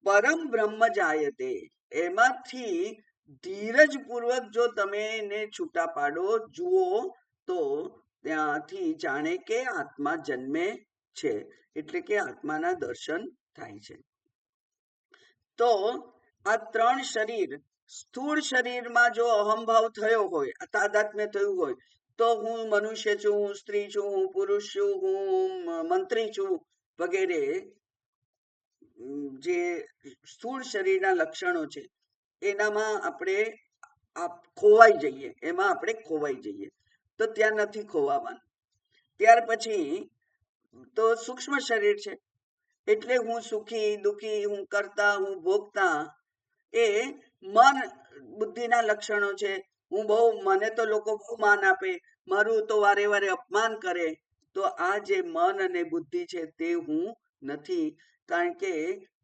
પરમ બ્રહ્મ જાયતે, એમાંથી ધીરજ પૂર્વક જો તમે એને છૂટા પાડો, જુઓ, તો ત્યાંથી જાણે કે આત્મા જન્મે છે, એટલે કે આત્માના દર્શન થાય છે. તો આ 3 શરીર, સ્થૂળ શરીરમાં જો અહંભાવ થયો હોય, તાદાત્મ્ય થયું હોય, તો હું મનુષ્ય છું, હું સ્ત્રી છું, હું પુરુષ છું, હું મંત્રી છું વગેરે જે સ્થૂળ શરીરના લક્ષણો છે એનામાં આપણે ખોવાઈ જઈએ, એમાં આપણે ખોવાઈ જઈએ. તો ત્યાં નથી ખોવાવાનું. ત્યાર પછી તો સૂક્ષ્મ શરીર છે, એટલે હું સુખી દુખી, હું કરતા, હું ભોગતા, એ મન બુદ્ધિના લક્ષણો છે. હું બહુ, મને તો લોકો બહુ માન આપે, મારું તો વારે વારે અપમાન કરે. તો આ જે મન અને બુદ્ધિ છે તે હું નથી. કારણ કે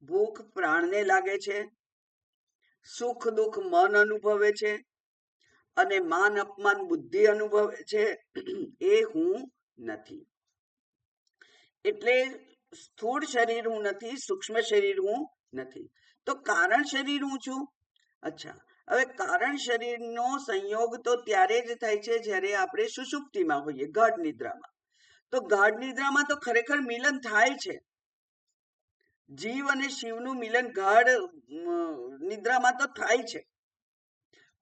ભૂખ પ્રાણને લાગે છે, સુખ દુઃખ મન અનુભવે છે, અને માન અપમાન બુદ્ધિ અનુભવે છે. એ હું નથી. એટલે સ્થૂળ શરીર હું નથી, સૂક્ષ્મ શરીર હું નથી. તો કારણ શરીર હું છું. અચ્છા, હવે કારણ શરીરનો સંયોગ તો ત્યારે જ થાય છે જ્યારે આપણે સુષુપ્તિમાં હોઈએ, ગાઢ નિદ્રામાં. તો ગાઢ નિદ્રામાં તો ખરેખર મિલન થાય છે. જીવ અને શિવનું મિલન ગાઢ નિદ્રામાં તો થાય છે,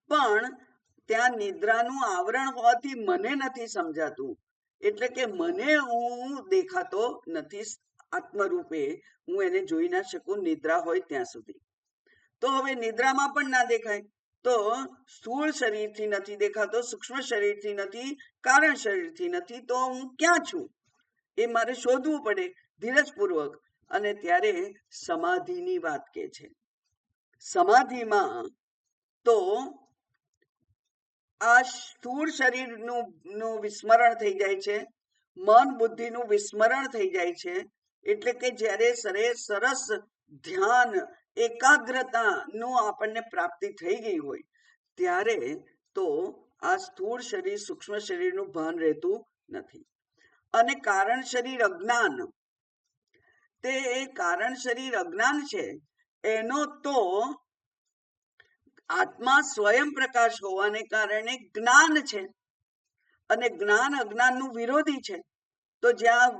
પણ ત્યાં નિદ્રાનું આવરણ હોવાથી મને નથી સમજાતું. એટલે કે મને હું દેખાતો નથી આત્મરૂપે, હું એને જોઈ ના શકું નિદ્રા હોય ત્યાં સુધી. તો હવે નિદ્રામાં પણ ના દેખાય, તો સ્થૂળ શરીરથી નથી દેખાતો, સૂક્ષ્મ શરીરથી નથી, કારણ શરીરથી નથી. તો હું ક્યાં છું એ મારે શોધવું પડે ધીરજપૂર્વક. અને ત્યારે સમાધિની વાત કે છે. સમાધિમાં તો આ સ્થૂળ શરીરનું વિસ્મરણ થઈ જાય છે, મન બુદ્ધિનું વિસ્મરણ થઈ જાય છે. એટલે કે જ્યારે સરસ ધ્યાન એકાગ્રતા નું આપણને પ્રાપ્તિ થઈ ગઈ હોય, ત્યારે તો આ સ્થૂળ શરીર સૂક્ષ્મ શરીરનું ભાન રહેતું નથી. અને કારણ શરીર અજ્ઞાન, તે કારણ શરીર અજ્ઞાન છે. એનો તો આત્મા સ્વયં પ્રકાશ હોવાને કારણે જ્ઞાન છે, અને જ્ઞાન અજ્ઞાનનું વિરોધી છે. તો જ્યાં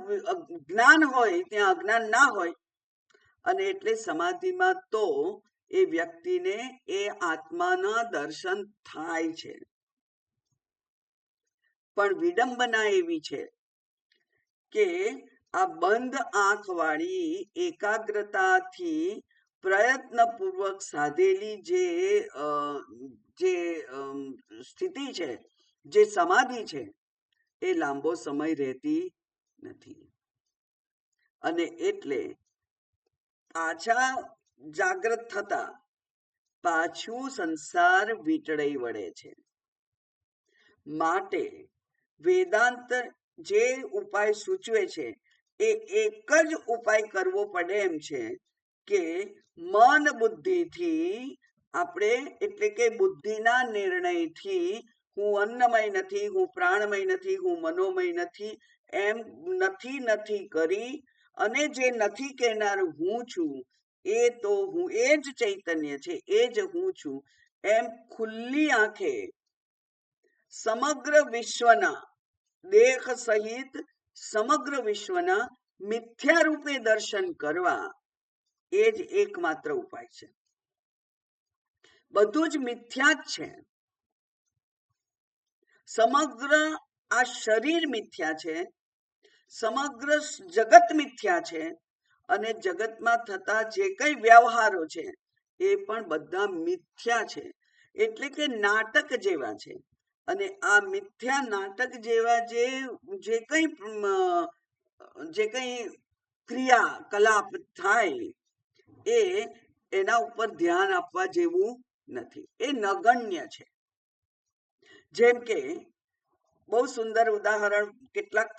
જ્ઞાન હોય ત્યાં અજ્ઞાન ના હોય. અને એટલે સમાધિમાં તો એ વ્યક્તિને એ આત્માના દર્શન થાય છે. પણ વિડંબના એવી છે કે આ બંધ આંખ વાળી એકાગ્રતાથી પ્રયત્નપૂર્વક સાધેલી જે સ્થિતિ છે, જે સમાધિ છે, એ લાંબો સમય રહેતી નથી. અને એટલે પાછા જાગ્રત થતા પાછું સંસાર વીંટળાઈ વળે છે. માટે વેદાંત જે ઉપાય સૂચવે છે એ એક જ ઉપાય કરવો પડે એમ છે કે મન બુદ્ધિથી આપણે, એટલે કે બુદ્ધિના નિર્ણયથી હું અન્નમય નથી, હું પ્રાણમય નથી, હું મનોમય નથી, એમ નથી કરી, અને જે નથી કહેનાર હું છું, એ તો હું, એ જ ચૈતન્ય છે, એ જ હું છું, એમ ખુલ્લી આંખે સમગ્ર વિશ્વના, દેહ સહિત સમગ્ર વિશ્વના મિથ્યા રૂપે દર્શન કરવા, એ જ એકમાત્ર ઉપાય છે. બધું જ મિથ્યા જ છે. સમગ્ર આ શરીર મિથ્યા છે, સમગ્ર જગત મિથ્યા છે, અને જગતમાં થતા જે કઈ વ્યવહારો છે એ પણ બધા મિથ્યા છે, એટલે કે નાટક જેવા છે. અને આ મિથ્યા નાટક જેવા જે કઈ ક્રિયા કલાપ થાય એ એના ઉપર ધ્યાન આપવા જેવું નથી, એ નગણ્ય છે. જેમ કે બહુ સુંદર ઉદાહરણ કેટલાક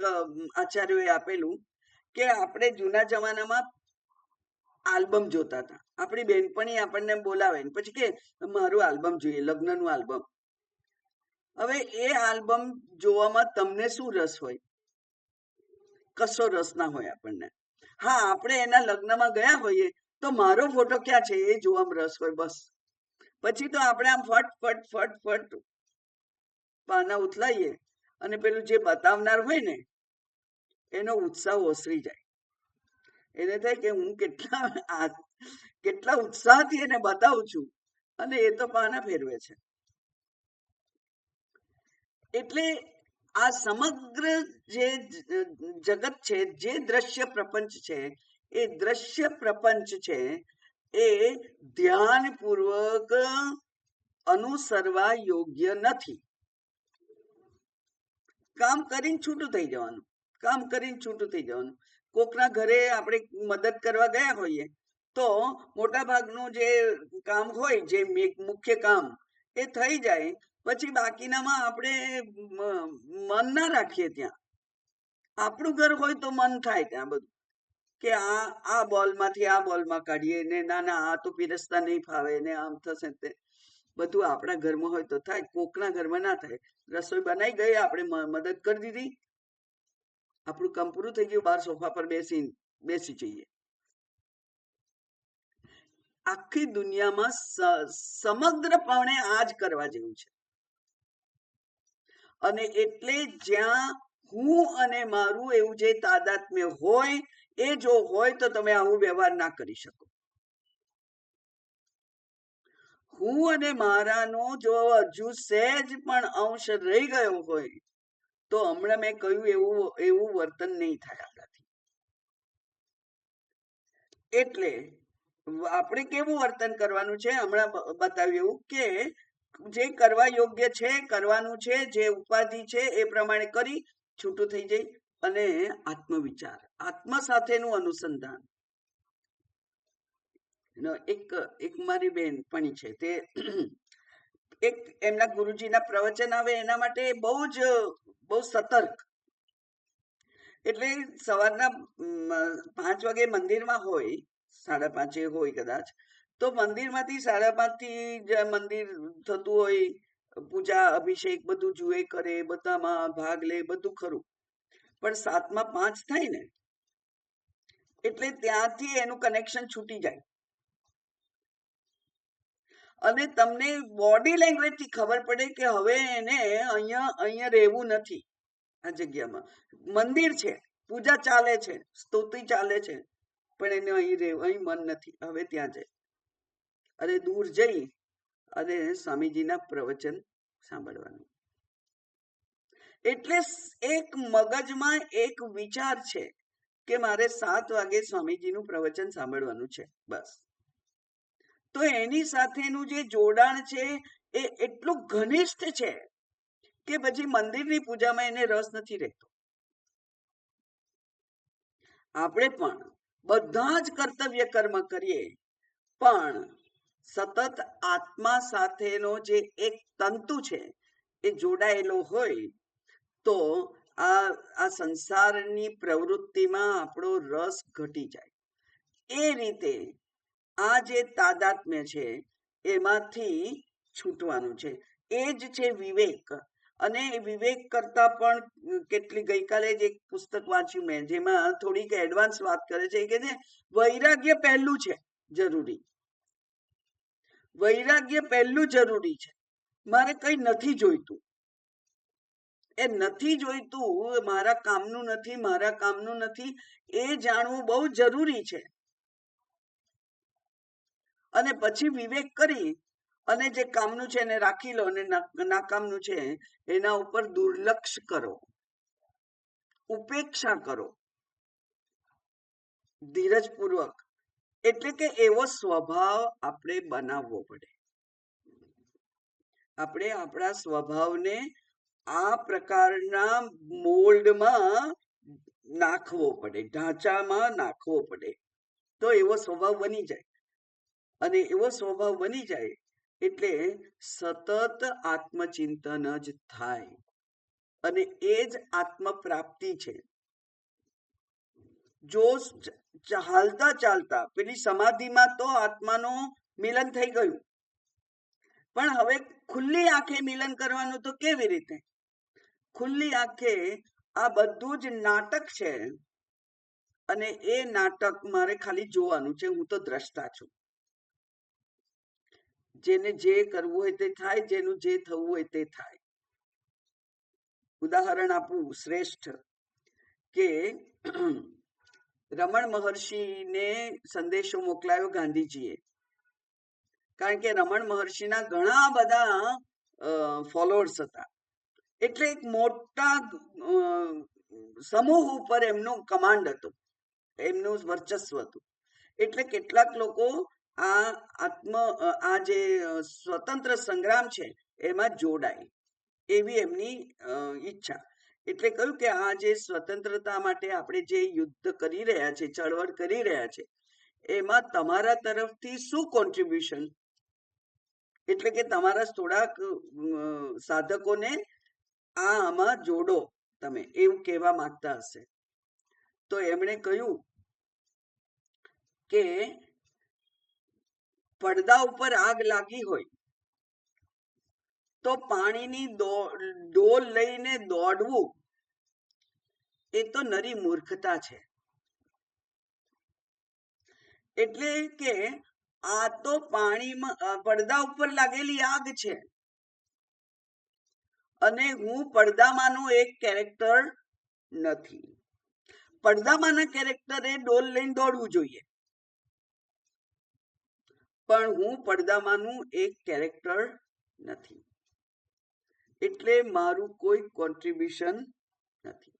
આચાર્યોએ આપેલું કે આપણે જૂના જમાનામાં આલ્બમ જોતા હતા. આપણી બેનપણી આપણને બોલાવે પછી કે મારું આલ્બમ જોઈએ, લગ્નનું આલ્બમ. હવે એ આલ્બમ જોવામાં તમને શું રસ હોય? કશો રસ ના હોય આપણને. હા, આપણે એના લગ્નમાં ગયા હોઈએ તો મારો ફોટો ક્યાં છે એ જોવામાં રસ હોય બસ. પછી તો આપણે આમ ફટ ફટ ફટ ફટ પાના ઉથલાઈએ અને પેલું જે બતાવનાર હોય ને એનો ઉત્સાહ ઓસરી જાય. એને થાય કે હું કેટલા ઉત્સાહથી એને બતાવું છું અને એ તો પાના ફેરવે છે. એટલે આ સમગ્ર જે જગત છે, જે દ્રશ્ય પ્રપંચ છે, એ દ્રશ્ય પ્રપંચ છે એ ધ્યાનપૂર્વક અનુસરવા યોગ્ય નથી. કામ કરીને છૂટું થઈ જવાનું, કામ કરીને છૂટું થઈ જવાનું. કોકના ઘરે આપણે મદદ કરવા ગયા હોઈએ તો મોટા ભાગનું જે કામ હોય, જે મુખ્ય કામ એ થઈ જાય, પછી બાકીનામાં આપણે મન ના રાખીએ. ત્યાં આપણું ઘર હોય તો મન થાય ત્યાં બધું કે આ બોલમાંથી આ બોલમાં કાઢીએ ને, ના ના આ તો પીરસતા નહીં ફાવે ને, આમ થશે તે બધું આપણા ઘરમાં હોય તો થાય, કોકના ઘરમાં ના થાય. રસોઈ બનાવી ગઈ, આપણે મદદ કરી દીધી, આપણું કામ પૂરું થઈ ગયું, બહાર સોફા પર બેસી જઈએ. આખી દુનિયામાં સમગ્રપણે આ જ કરવા જેવું છે. અને એટલે જ્યાં હું અને મારું એવું જે તાદાત્મ્ય હોય, એ જો હોય તો તમે આવું વ્યવહાર ના કરી શકો. હું અને મારાનો જો હજુ સહેજ પણ અંશ રહી ગયો હોય તો હમણાં મેં કહ્યું એવું વર્તન નહીં થાય આપણાથી. એટલે આપણે કેવું વર્તન કરવાનું છે હમણાં બતાવ્યું કે જે કરવા યોગ્ય છે, કરવાનું છે, જે ઉપાધિ છે એ પ્રમાણે કરી છૂટું થઈ જાય. અને આત્મવિચાર, આત્મ સાથેનું અનુસંધાન. એક મારી બેનપણી છે, તે એક એમના ગુરુજીના પ્રવચન આવે એના માટે બહુ સતર્ક. એટલે સવારના 5 વાગે મંદિરમાં હોય, 5:30 હોય કદાચ, તો મંદિરમાંથી 5:30 મંદિર થતું હોય, પૂજા અભિષેક બધું જુએ, કરે, બધામાં ભાગ લે, બધું ખરું. પણ 7:05 થાય ને એટલે ત્યાંથી એનું કનેક્શન છૂટી જાય. અને તમને બોડી લેંગ્વેજ થી ખબર પડે કે હવે એને અહીંયા રહેવું નથી. આ જગ્યામાં મંદિર છે, પૂજા ચાલે છે, સ્તુતિ ચાલે છે, પણ એને અહીં મન નથી, હવે ત્યાં જાય. અને દૂર જઈ અને સ્વામીજીના પ્રવચન સાંભળવાનું. એટલે એક મગજમાં એક વિચાર છે કે મારે 7 વાગે સ્વામીજીનું પ્રવચન સાંભળવાનું છે, બસ. તો એની સાથેનું જે જોડાણ છે એ એટલું ઘનિષ્ઠ છે કે પછી મંદિરની પૂજામાં એને રસ નથી રહેતો. આપણે પણ બધા જ કર્તવ્ય કર્મ કરીએ, પણ સતત આત્મા સાથેનો જે એક તંતુ છે એ જોડાયેલો હોય તો આ સંસારની પ્રવૃત્તિમાં આપણો રસ ઘટી જાય. એ રીતે આ જે તાદાત્મ્ય છે એમાંથી છૂટવાનું છે. એ જ છે વિવેક. અને વિવેક કરતા પણ ગઈકાલે જ એક પુસ્તક વાંચ્યું મેં, જેમાં થોડીક એડવાન્સ વાત કરે છે કે વૈરાગ્ય પહેલું છે જરૂરી. વૈરાગ્ય પહેલું જરૂરી છે. મારે કઈ નથી જોઈતું, એ નથી જોઈતું, મારા કામનું નથી, એ જાણવું બહુ જરૂરી છે. અને પછી વિવેક કરી અને જે કામનું છે એને રાખી લો અને નાકામનું છે એના ઉપર દુર્લક્ષ કરો, ઉપેક્ષા કરો ધીરજપૂર્વક. એટલે કે એવો સ્વભાવ આપણે બનાવવો પડે. આપણે આપણા સ્વભાવને આ પ્રકારના મોલ્ડમાં નાખવો પડે, ઢાંચામાં નાખવો પડે, તો એવો સ્વભાવ બની જાય. અને એવો સ્વભાવ બની જાય એટલે સતત આત્મચિંતન જ થાય, અને એ જ આત્મ પ્રાપ્તિ છે. જો ચાલતા ચાલતા પેલી સમાધિમાં તો આત્માનું મિલન થઈ ગયું, પણ હવે ખુલ્લી આંખે મિલન કરવાનું તો કેવી રીતે? ખુલ્લી આંખે આ બધું જ નાટક છે, અને એ નાટક મારે ખાલી જોવાનું છે. હું તો દ્રષ્ટા છું. જેને જે કરવું હોય તે થાય, જેનું જે થવું હોય તે થાય. ઉદાહરણ આપું શ્રેષ્ઠ, કે રમણ મહર્ષિને સંદેશો મોકલાયો ગાંધીજીએ, કારણ કે રમણ મહર્ષિના ઘણા બધા ફોલોઅર્સ હતા. એટલે એક મોટા સમૂહ ઉપર એમનું કમાન્ડ હતું, એમનું વર્ચસ્વ હતું. એટલે કેટલાક લોકો આ જે સ્વતંત્ર સંગ્રામ છે એમાં જોડાય એવી એમની ઈચ્છા. એટલે કહ્યું કે આ જે સ્વતંત્રતા માટે આપણે જે યુદ્ધ કરી રહ્યા છે, ચળવળ કરી રહ્યા છે, એમાં તમારા તરફથી શું કોન્ટ્રીબ્યુશન? એટલે કે તમારા થોડાક સાધકોને આમાં જોડો તમે, એવું કહેવા માંગતા હશે. તો એમણે કહ્યું કે પડદા ઉપર આગ લાગી હોય તો પાણીની ડોલ લઈને દોડવું એ તો નરી મૂર્ખતા છે. એટલે કે આ તો પાણીમાં પડદા ઉપર લાગેલી આગ છે, અને હું પડદામાંનું એક કેરેક્ટર નથી. પડદામાંના કેરેક્ટરે ડોલ લઈને દોડવું જોઈએ, પણ હું પડદામાંનું એક કેરેક્ટર નથી, એટલે મારું કોઈ કોન્ટ્રીબ્યુશન નથી.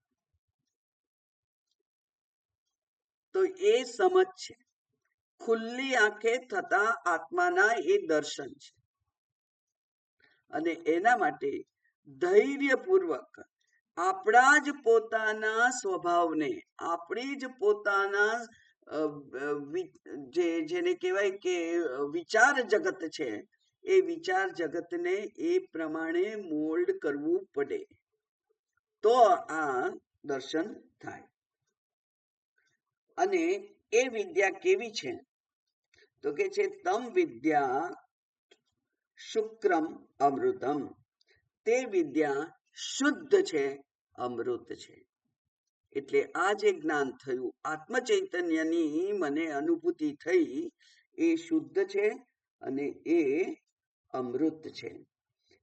તો એ સમજ છે, ખુલ્લી આંખે થતા આત્માના એ દર્શન છે. અને એના માટે ધૈર્યપૂર્વક આપણા જ પોતાના સ્વભાવને, આપણી જ પોતાના જેને કહેવાય કે વિચાર જગત છે, એ વિચાર જગતને એ પ્રમાણે મોલ્ડ કરવું પડે, તો આ દર્શન થાય. અને એ વિદ્યા કેવી છે? તો કે છે તમ વિદ્યા શુક્રમ અમૃતમ. તે વિદ્યા શુદ્ધ છે, અમૃત છે. એટલે આ જે જ્ઞાન થયું, આત્મચૈતન્યની મને અનુભૂતિ થઈ, એ શુદ્ધ છે અને એ અમૃત છે.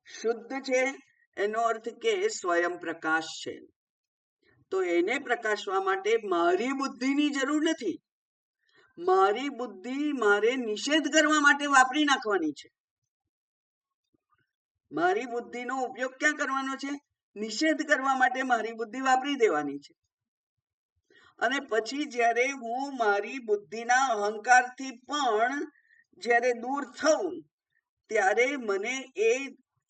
શુદ્ધ છે એનો અર્થ કે સ્વયં પ્રકાશ છે. તો એને પ્રકાશવા માટે મારી બુદ્ધિની જરૂર નથી. મારી બુદ્ધિ મારે નિષેધ કરવા માટે વાપરી નાખવાની છે. મારી બુદ્ધિનો ઉપયોગ ક્યાં કરવાનો છે? નિષેધ કરવા માટે મારી બુદ્ધિ વાપરી દેવાની છે. અને પછી જ્યારે હું મારી બુદ્ધિના અહંકારથી પણ જ્યારે દૂર થઉં, ત્યારે મને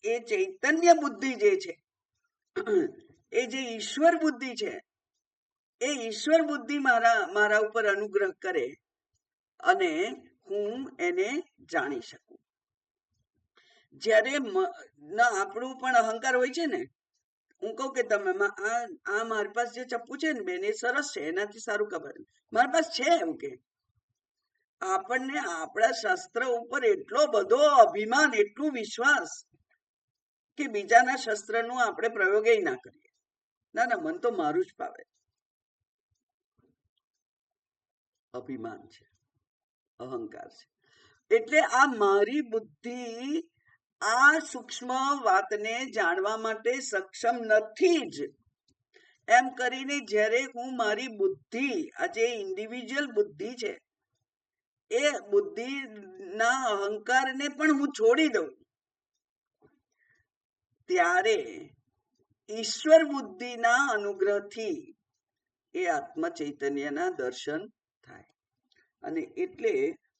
એ ચૈતન્ય બુદ્ધિ જે છે, એ જે ઈશ્વર બુદ્ધિ છે, એ ઈશ્વર બુદ્ધિ મારા ઉપર અનુગ્રહ કરે અને હું એને જાણી શકું. જ્યારે આપણું પણ અહંકાર હોય છે ને, હું કહું કે તમે આ મારી પાસે જે ચપ્પુ છે ને બેન, એ સરસ છે, એનાથી સારું ખબર મારી પાસે છે, એવું કે આપણને આપણા શસ્ત્ર ઉપર એટલો બધો અભિમાન, એટલું વિશ્વાસ કે બીજાના શસ્ત્રનું આપણે પ્રયોગ ના કરીએ. ના, મન તો મારું જ પાવે. અભિમાન છે, અહંકાર છે. એટલે આ મારી બુદ્ધિ આ સૂક્ષ્મ વાતને જાણવા માટે સક્ષમ નથી જ. એમ કરીને જ્યારે હું મારી બુદ્ધિ, આ જે ઇન્ડિવિજ્યુઅલ બુદ્ધિ છે, એ બુદ્ધિના અહંકારને પણ હું છોડી દઉં, ત્યારે ઈશ્વર બુદ્ધિના અનુગ્રહથી એ આત્મ ચૈતન્યના દર્શન થાય. અને એટલે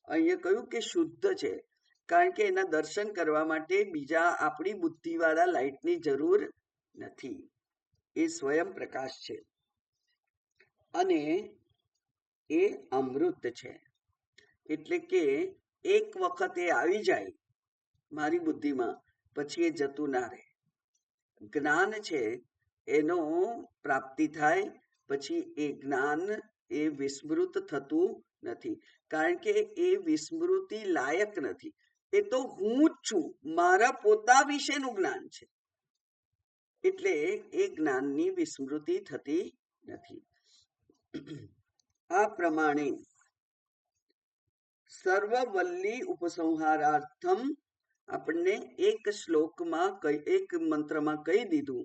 અહીંયા કહ્યું કે શુદ્ધ છે, કારણ કે એના દર્શન કરવા માટે બીજા આપણી બુદ્ધિવાળા લાઇટની જરૂર નથી. એ સ્વયં પ્રકાશ છે અને એ અમૃત છે. એટલે કે એક વખત એ આવી જાય મારી બુદ્ધિમાં, પછી એ જતું ના રહે. જ્ઞાન છે એનો પ્રાપ્તિ થાય પછી એ જ્ઞાન એ વિસ્મૃત થતું નથી, કારણ કે એ વિસ્મૃતિ લાયક નથી. એ તો હું જ છું, મારા પોતા વિશેનું જ્ઞાન છે, એટલે એ જ્ઞાનની વિસ્મૃતિ થતી નથી. આ પ્રમાણે સર્વવલ્લી ઉપસંહારાર્થમ આપણને એક શ્લોકમાં એક મંત્રમાં કહી દીધું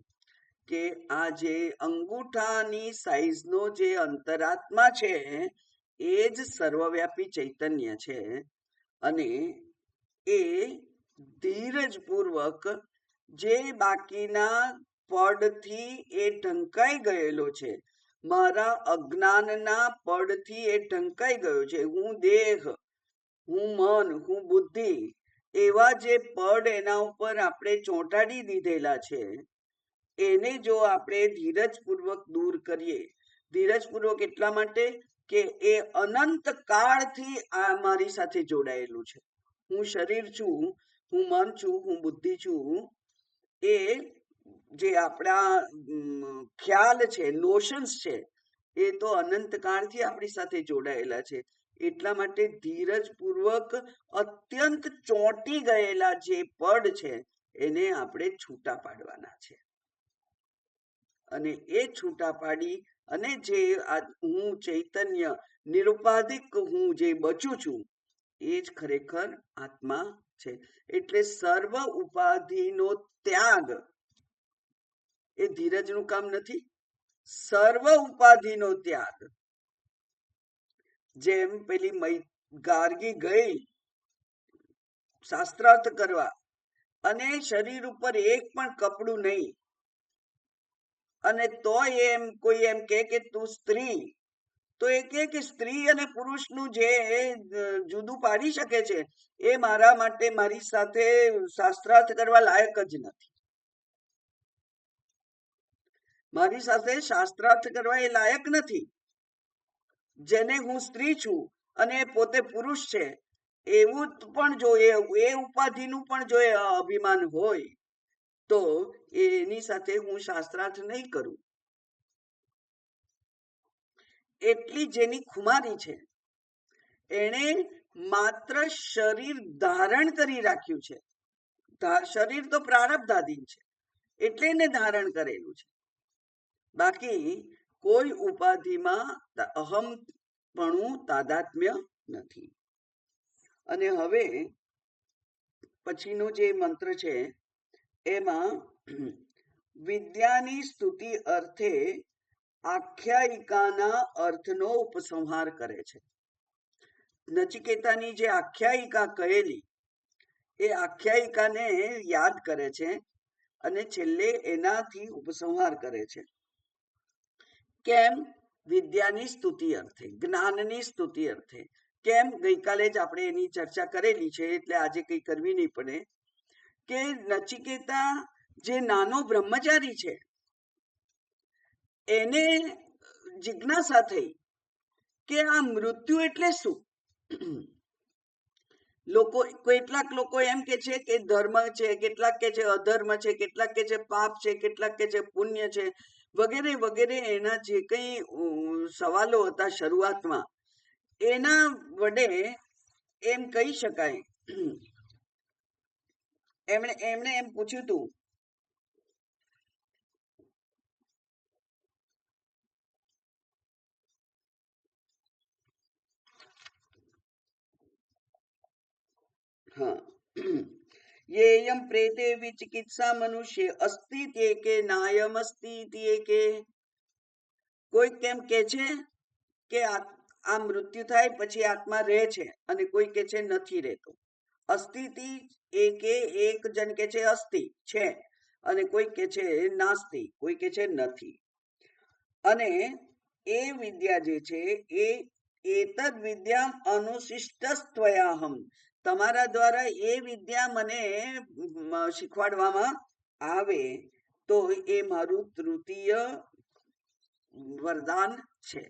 કે આ જે અંગૂઠાની સાઈઝનો જે અંતરાત્મા છે એ જ સર્વવ્યાપી ચૈતન્ય છે. અને એ ધીરજપૂર્વક જે બાકીના પડથી એ ઢંકાઈ ગયેલો છે, મારા અજ્ઞાનના પડથી એ ઢંકાઈ ગયો છે, હું દેહ, હું મન, હું બુદ્ધિ, એવા જે પડ એના ઉપર આપણે ચોંટાડી દીધેલા છે, એને જો આપણે ધીરજપૂર્વક દૂર કરીએ. ધીરજપૂર્વક એટલા માટે કે એ અનંત કાળથી આ મારી સાથે જોડાયેલું છે. હું શરીર છું, હું મન છું, હું બુદ્ધિ છું, એ જે આપણા ખ્યાલ છે, નોશન્સ છે, એ તો અનંત કાળથી આપણી સાથે જોડાયેલા છે. એટલા માટે ધીરજપૂર્વક અત્યંત ચોંટી ગયેલા જે પડ છે એને આપણે છૂટા પાડવાના છે. અને એ છૂટા પાડી અને જે હું ચૈતન્ય નિરુપાધિક હું જે બચું છું એ જ ખરેખર આત્મા છે. એટલે સર્વ ઉપાધિનો ત્યાગ એ ધીરજનું કામ નથી. સર્વ ઉપાધિનો ત્યાગ, જેમ પેલી ગાર્ગી ગઈ શાસ્ત્રાર્થ કરવા અને શરીર ઉપર એક પણ કપડું નહીં, અને તોય એમ કોઈ એમ કે તું સ્ત્રી, તો એ કે સ્ત્રી અને પુરુષનું જે જુદું પાડી શકે છે એ મારા માટે મારી સાથે શાસ્ત્રાર્થ કરવા લાયક જ નથી. મારી સાથે શાસ્ત્રાર્થ કરવા એ લાયક નથી. જેને હું સ્ત્રી છું અને પોતે પુરુષ છે એવું પણ જો એ ઉપાધિનું પણ જો અભિમાન હોય તો એની સાથે હું શાસ્ત્રાર્થ નહીં કરું. એટલી જેની ખુમારી છે, એણે માત્ર શરીર ધારણ કરી રાખ્યું છે. શરીર તો પ્રારબ્ધાધીન છે એટલે એને ધારણ કરેલું છે. બાકી કોઈ ઉપાધિમાં અહમપણું તાદાત્મ્ય નથી. અને હવે પછીનો જે મંત્ર છે એમાં વિદ્યાની સ્તુતિ અર્થે આખ્યાયિકાના અર્થનો ઉપસંહાર કરે છે. નચિકેતાની જે આખ્યાયિકા કહેલી એ આખ્યાયિકાને યાદ કરે છે અને છેલ્લે એનાથી ઉપસંહાર કરે છે. કેમ? વિદ્યાની સ્તુતિ અર્થે, જ્ઞાનની સ્તુતિ અર્થે. કેમ? ગઈકાલે જ આપણે એની ચર્ચા કરેલી છે એટલે આજે કઈ કરવી નહીં પડે. કે નચિકેતા જે નાનો બ્રહ્મચારી છે એને જિજ્ઞાસા થઈ કે આ મૃત્યુ એટલે શું. કેટલાક લોકો એમ કે છે કે ધર્મ છે, કેટલાક કે છે અધર્મ છે, કેટલાક કે છે પાપ છે, કેટલાક કે છે પુણ્ય છે, વગેરે વગેરે. એના જે કઈ સવાલો હતા શરૂઆતમાં એના વડે એમ કહી શકાય. એમણે એમ પૂછ્યું હતું येयं प्रेते विचिकित्सा मनुष्य अस्ति के नायम अस्ति के. કોઈ કેમ કે છે કે આ મૃત્યુ થાય પછી આત્મા રહે છે અને કોઈ કે છે નથી રહેતો. અસ્થિતિ એક જણ કે છે અસ્થિ છે અને કોઈ કે છે નાસ્તિ, કોઈ કે છે નથી. અને એ વિદ્યા જે છે એ એતદ વિદ્યા અનુશિષ્ટસ્ત્વયાહમ, તમારા દ્વારા એ વિદ્યા મને શીખવાડવામાં આવે તો એ મારું તૃતીય વરદાન છે.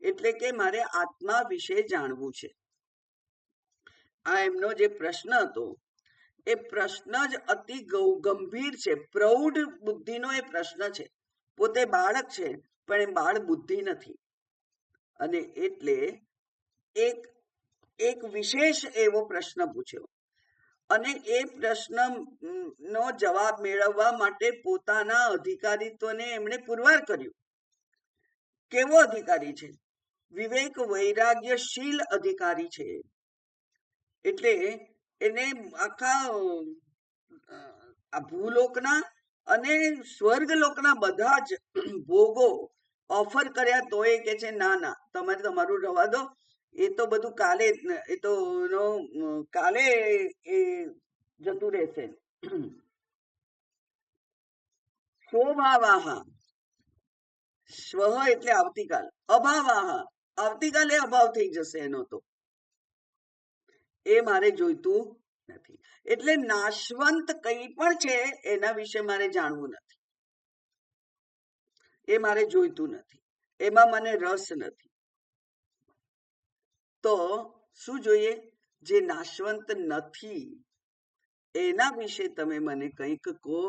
એટલે કે મારે આત્મા વિશે જાણવું છે. આ એમનો જે પ્રશ્ન હતો એ પ્રશ્ન જ અતિ ગંભીર છે, પ્રૌઢ બુદ્ધિનો એ પ્રશ્ન છે. પોતે બાળક છે પણ એ બાળ બુદ્ધિ નથી. અને એટલે એક એક વિશેષ એવો પ્રશ્ન પૂછ્યો અને એ પ્રશ્નનો જવાબ મેળવવા માટે પોતાના અધિકારીત્વને એમણે પુરવાર કર્યું. કેવો અધિકારી છે? વિવેક વૈરાગ્યશીલ અધિકારી છે. એટલે એને આખા ભૂલોકના અને સ્વર્ગલોકના બધા જ ભોગો ઓફર કર્યા તોય કે છે ના ના, તમારે તમારું રવા દો, એ તો બધું કાલે એ જતું રહેશે. સ્વભાવાહ, સ્વ એટલે આવતીકાલ, અભાવાહ આવતીકાલે અભાવ થઈ જશે એનો, તો એ મારે જોઈતું નથી. એટલે નાશવંત કંઈ પણ છે એના વિશે મારે જાણવું નથી, એ મારે જોઈતું નથી, એમાં મને રસ નથી. તો શું જોઈએ? જે નાશવંત નથી એના વિશે તમે મને કંઈક કહો,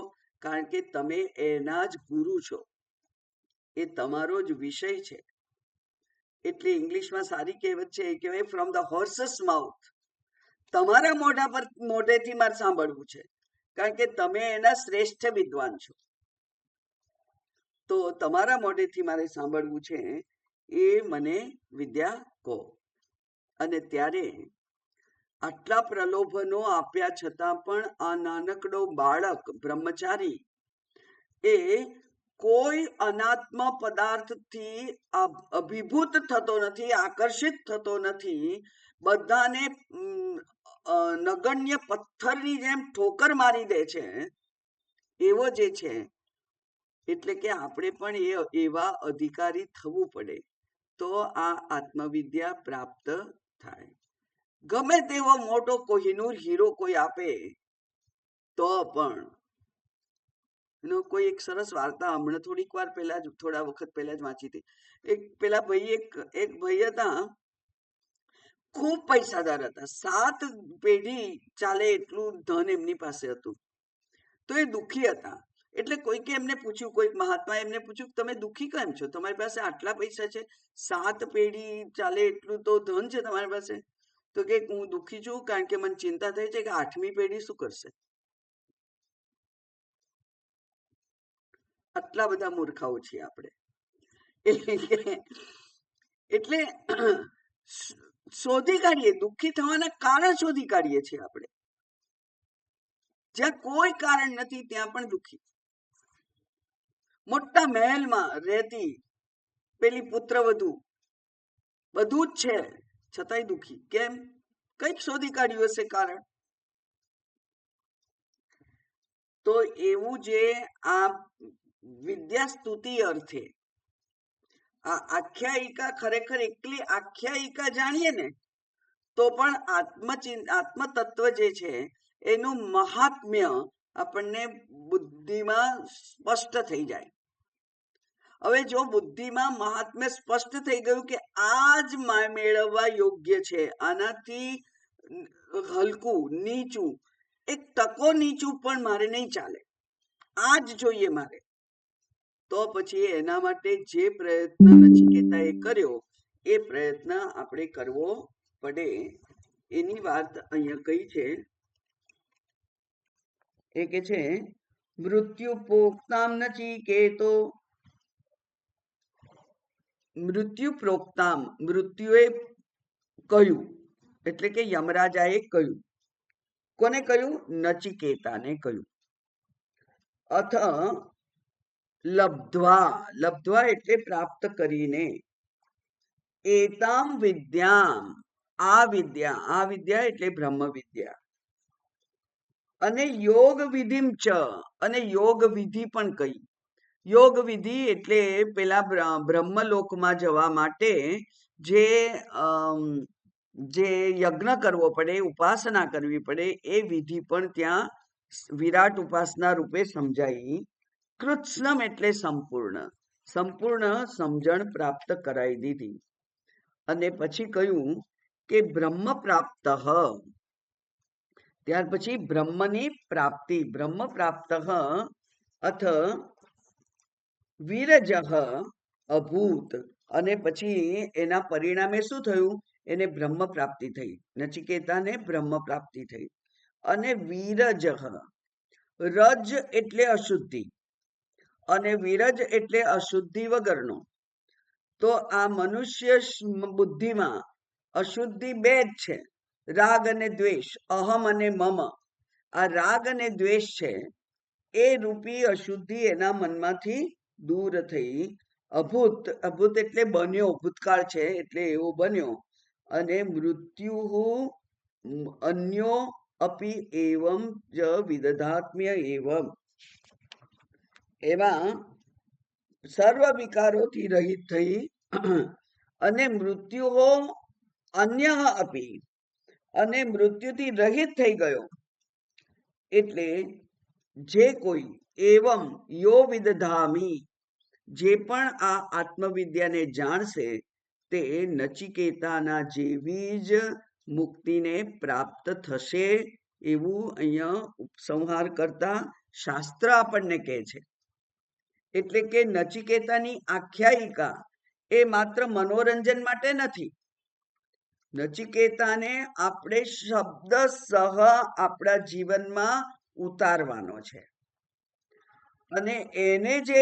કારણ કે તમે એના જ ગુરુ છો, એ તમારો જ વિષય છે. એટલે ઇંગ્લિશમાં સારી કહેવત છે, એ કહેવાય ફ્રોમ ધ હોર્સસ માઉથ. તમારા મોઢેથી મારે સાંભળવું છે, કારણ કે તમે એના શ્રેષ્ઠ વિદ્વાન છો. તો તમારા મોઢેથી મારે સાંભળવું છે, એ મને વિદ્યા કહો. અને ત્યારે આટલા પ્રલોભનો આપ્યા છતાં પણ આ નાનકડો બાળક બ્રહ્મચારી એ કોઈ અનાત્મ પદાર્થથી અભિભૂત થતો નથી, આકર્ષિત થતો નથી. બધાને નગણ્ય પથ્થરની જેમ ઠોકર મારી દે છે એવો જે છે. એટલે કે આપણે પણ એવા અધિકારી થવું પડે તો આ આત્મવિદ્યા પ્રાપ્ત થાય. ગમે તેવો મોટો કોહિનૂર હીરો કોઈ આપે તો પણ કોઈ એક સરસ વાર્તા હમણાં થોડા વખત પહેલા જ વાંચી હતી. એક ભાઈ હતા, ખૂબ પૈસાદાર હતા, 7 પેઢી ચાલે એટલું ધન એમની પાસે હતું. તો એ દુઃખી હતા. એટલે કોઈકે એમને પૂછ્યું, કોઈક મહાત્માએ એમને પૂછ્યું, તમે દુઃખી કેમ છો? તમારી પાસે આટલા પૈસા છે, 7 પેઢી ચાલે એટલું તો ધન છે તમારી પાસે. તો કે હું દુઃખી છું કારણ કે મને ચિંતા થઈ છે કે 8મી પેઢી શું કરશે. આટલા બધા મૂર્ખાઓ છીએ આપણે. એટલે શોધી કાઢીએ, દુઃખી થવાના કારણ શોધી કાઢીએ છીએ આપણે. જ્યાં કોઈ કારણ નથી ત્યાં પણ દુઃખી. મોટા મહેલમાં રહેતી પેલી પુત્રવધુ, બધું જ છે છતાંય દુઃખી. કેમ? કંઈક શોધી કાઢ્યું હશે કારણ. તો એવું જે આ વિદ્યા સ્તુતિ અર્થે આ આખ્યાયિકા, ખરેખર એકલી આખ્યાયિકા જાણીએ ને તો પણ આત્મતત્વ જે છે એનું મહાત્મ્ય આપણને બુદ્ધિમાં સ્પષ્ટ થઈ જાય. હવે જો બુદ્ધિમાં મહાત્મ્ય સ્પષ્ટ થઈ ગયું કે આ જ મેળવવા યોગ્ય છે, આનાથી હલકું નીચું, એક ટકો નીચું પણ મારે નહીં ચાલે, આ જ જોઈએ મારે, તો પછી એના માટે જે પ્રયત્ન નચિકેતાએ કર્યો એ પ્રયત્ન આપણે કરવો પડે. એની વાત અહીંયા કઈ છે, એ કે છે મૃત્યુ પ્રોક્તામ નચિકેતો, મૃત્યુ પ્રોક્તામ, મૃત્યુએ કહ્યું, એટલે કે યમરાજાએ કહ્યું. કોને કહ્યું? નચિકેતાને કહ્યું. અથ લબ્ધ્વા, લબ્ધ્વા એટલે પ્રાપ્ત કરીને, એતામ વિદ્યામ, આ વિદ્યા એટલે બ્રહ્મ વિદ્યા, અને યોગ વિધિમ ચ, અને યોગ વિધિ પણ કઈ. યોગ વિધિ એટલે પેલા બ્રહ્મલોકમાં જવા માટે જે જે યજ્ઞ કરવો પડે, ઉપાસના કરવી પડે, એ વિધિ પણ ત્યાં વિરાટ ઉપાસના રૂપે સમજાઈ. કૃત્સ્નમ એટલે સંપૂર્ણ, સંપૂર્ણ સમજણ પ્રાપ્ત કરાવી દીધી. અને પછી કહ્યું કે બ્રહ્મ પ્રાપ્ત, ત્યાર પછી બ્રહ્મની પ્રાપ્તિ, બ્રહ્મ પ્રાપ્ત અથ વીરજ અભૂત, અને પછી એના પરિણામે શું થયું, એને બ્રહ્મ પ્રાપ્તિ થઈ, નચિકેતાને બ્રહ્મ પ્રાપ્તિ થઈ. અને વીરજ, રજ એટલે અશુદ્ધિ, અને વિરજ એટલે અશુદ્ધિ વગરનો. તો આ મનુષ્ય બુદ્ધિમાં અશુદ્ધિ બે જ છે, રાગ અને દ્વેષ, અહમ અને મમ. આ રાગ અને દ્વેષ છે એ રૂપી અશુદ્ધિ એના મનમાંથી દૂર થઈ. અભૂત, અભૂત એટલે બન્યો, ભૂતકાળ છે એટલે એવો બન્યો. અને મૃત્યુ અન્યો અપી એવમ જ વિદધાત્મ્ય એવમ, એવા સર્વ વિકારોથી રહિત થઈ. અને મૃત્યુઓ અન્ય અપી, અને મૃત્યુથી રહિત થઈ ગયો. એટલે જે કોઈ એવમ યો વિદધામી, જે પણ આ આત્મવિદ્યાને જાણશે તે નચિકેતાના જેવી જ મુક્તિને પ્રાપ્ત થશે, એવું અહીંયા ઉપસંહાર કરતા શાસ્ત્ર આપણને કહે છે. એટલે કે નચિકેતાની આખ્યાયિકા એ માત્ર મનોરંજન માટે નથી. નચિકેતાને આપણે શબ્દસહ આપણા જીવનમાં ઉતારવાનો છે. અને એને જે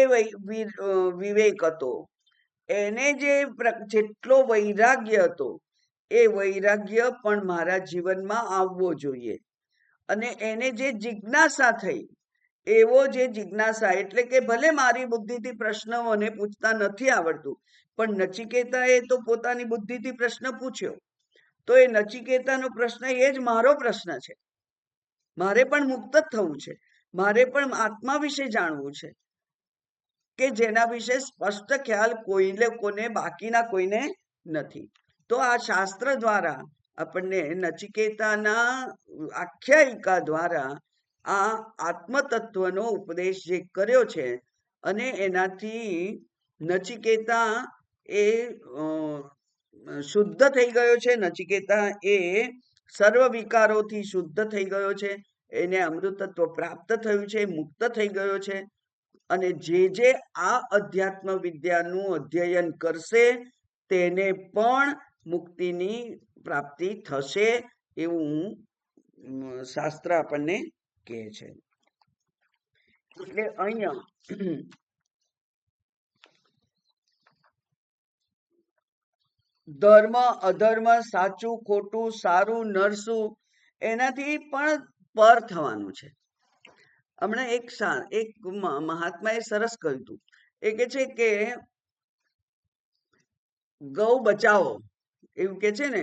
વિવેક હતો, એને જે જેટલો વૈરાગ્ય હતો, એ વૈરાગ્ય પણ મારા જીવનમાં આવવો જોઈએ. અને એને જે જિજ્ઞાસા થઈ, એવો જે જિજ્ઞાસા, એટલે કે ભલે મારી બુદ્ધિથી પ્રશ્ન મને પૂછતા નથી આવડતું, પણ નચિકેતાએ તો પોતાની બુદ્ધિથી પ્રશ્ન પૂછ્યો, તો એ નચિકેતાનો પ્રશ્ન એ જ મારો પ્રશ્ન છે. મારે પણ મુક્ત જ થવું છે, મારે પણ આત્મા વિશે જાણવું છે, કે જેના વિશે સ્પષ્ટ ખ્યાલ કોઈને બાકીના કોઈને નથી. તો આ શાસ્ત્ર દ્વારા આપણને નચિકેતાના આખ્યાયિકા દ્વારા આ આત્મતત્વનો ઉપદેશ જે કર્યો છે, અને એનાથી નચિકેતા એ શુદ્ધ થઈ ગયો છે. નચિકેતા એ સર્વ વિકારોથી શુદ્ધ થઈ ગયો છે, એને અમૃતત્વ પ્રાપ્ત થયું છે, મુક્ત થઈ ગયો છે. અને જે આ અધ્યાત્મ વિદ્યાનું અધ્યયન કરશે તેને પણ મુક્તિની પ્રાપ્તિ થશે, એવું શાસ્ત્ર આપણને કહે છે. એટલે અહીંયા ધર્મ અધર્મ, સાચું ખોટું, સારું નરસું, એનાથી પણ પર થવાનું છે. હમણાં એક મહાત્માએ સરસ કહ્યું હતું. એ કે છે કે ગૌ બચાવો એવું કે છે ને,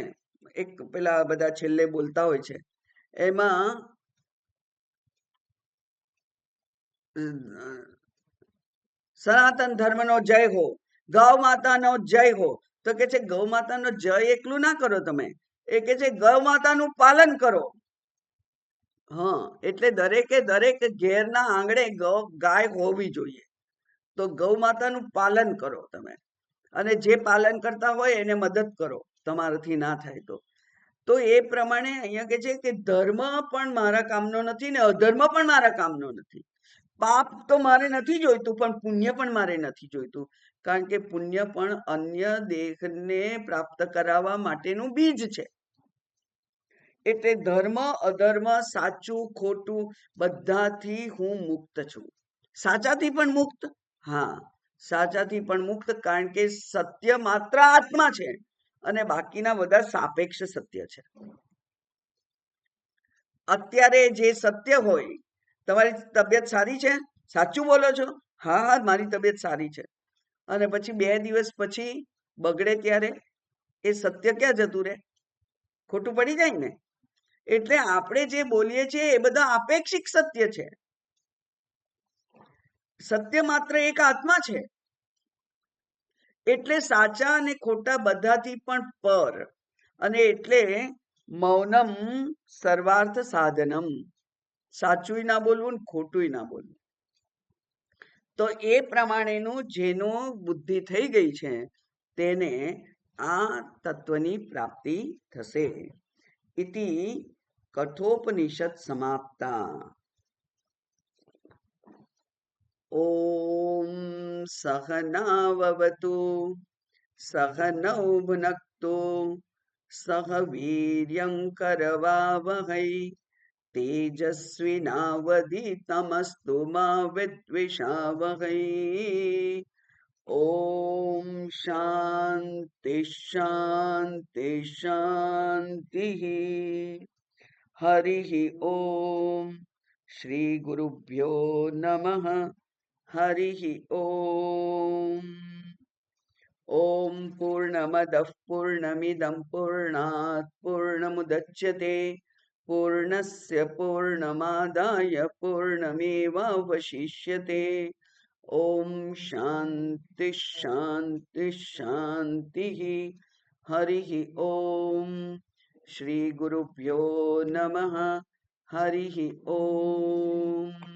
એક પેલા બધા છેલ્લે બોલતા હોય છે, એમાં સનાતન ધર્મનો જય હો, ગૌ માતાનો જય હો. તો કે છે ગૌ માતાનો જય એકલું ના કરો તમે, એ કે છે ગૌ માતાનું પાલન કરો. હા, એટલે દરેકે દરેક ઘેરના આંગણે ગાય હોવી જોઈએ. તો ગૌ માતાનું પાલન કરો તમે, અને જે પાલન કરતા હોય એને મદદ કરો, તમારાથી ના થાય તો. તો એ પ્રમાણે અહીંયા કે છે કે ધર્મ પણ મારા કામનો નથી ને અધર્મ પણ મારા કામનો નથી. પાપ તો મારે નથી જોઈતું, પણ પુણ્ય પણ મારે નથી જોઈતું, કારણ કે પુણ્ય પણ અન્ય દેહને પ્રાપ્ત કરાવવા માટેનું બીજ છે. એટલે ધર્મ અધર્મ, સાચું ખોટું, બધાથી હું મુક્ત છું. સાચાથી પણ મુક્ત, હા, સાચાથી પણ મુક્ત, કારણ કે સત્ય માત્ર આત્મા છે, અને બાકીના બધા સાપેક્ષ સત્ય છે. અત્યારે જે સત્ય હોય, તમારી તબિયત સારી છે, સાચું બોલો છો, હા હા મારી તબિયત સારી છે, અને પછી 2 દિવસ પછી બગડે ત્યારે એ સત્ય ક્યાં જતું રહે? ખોટું પડી જાય ને. એટલે આપણે જે બોલીએ છીએ એ બધા આપેક્ષિક સત્ય છે. સત્ય માત્ર એક આત્મા છે. એટલે સાચા અને ખોટા બધાથી પણ પર, અને એટલે મૌનમ સર્વાર્થ સાધનમ. સાચું ના બોલવું, ખોટું ના બોલવું. તો એ પ્રમાણેનું જેનું બુદ્ધિ થઈ ગઈ છે તેને આ તત્વની પ્રાપ્તિ થશે. ઇતિ કઠોપનિષદ સમાપ્તા. ઓમ સહનાવવતુ સહનૌ ભુનક્તુ સહ વીર્યં કરવાવહૈ તેજસ્વિનાવધીતમસ્તુ મા વિદ્વિષાવહૈ. ઓમ શાંતિ શાંતિ શાંતિ. હરિ ઓમ. શ્રી ગુરુભ્યો નમઃ. હરિ ઓમ. ઓમ પૂર્ણમદઃ પૂર્ણમિદં પૂર્ણાત પૂર્ણમુદચ્યતે પૂર્ણસ્ય પૂર્ણમાદાય પૂર્ણમેવાવશિષ્યતે. ઓમ શાંતિ શાંતિ શાંતિ. હરિ ઓમ. શ્રી ગુરુભ્યો નમઃ. હરિ ઓમ.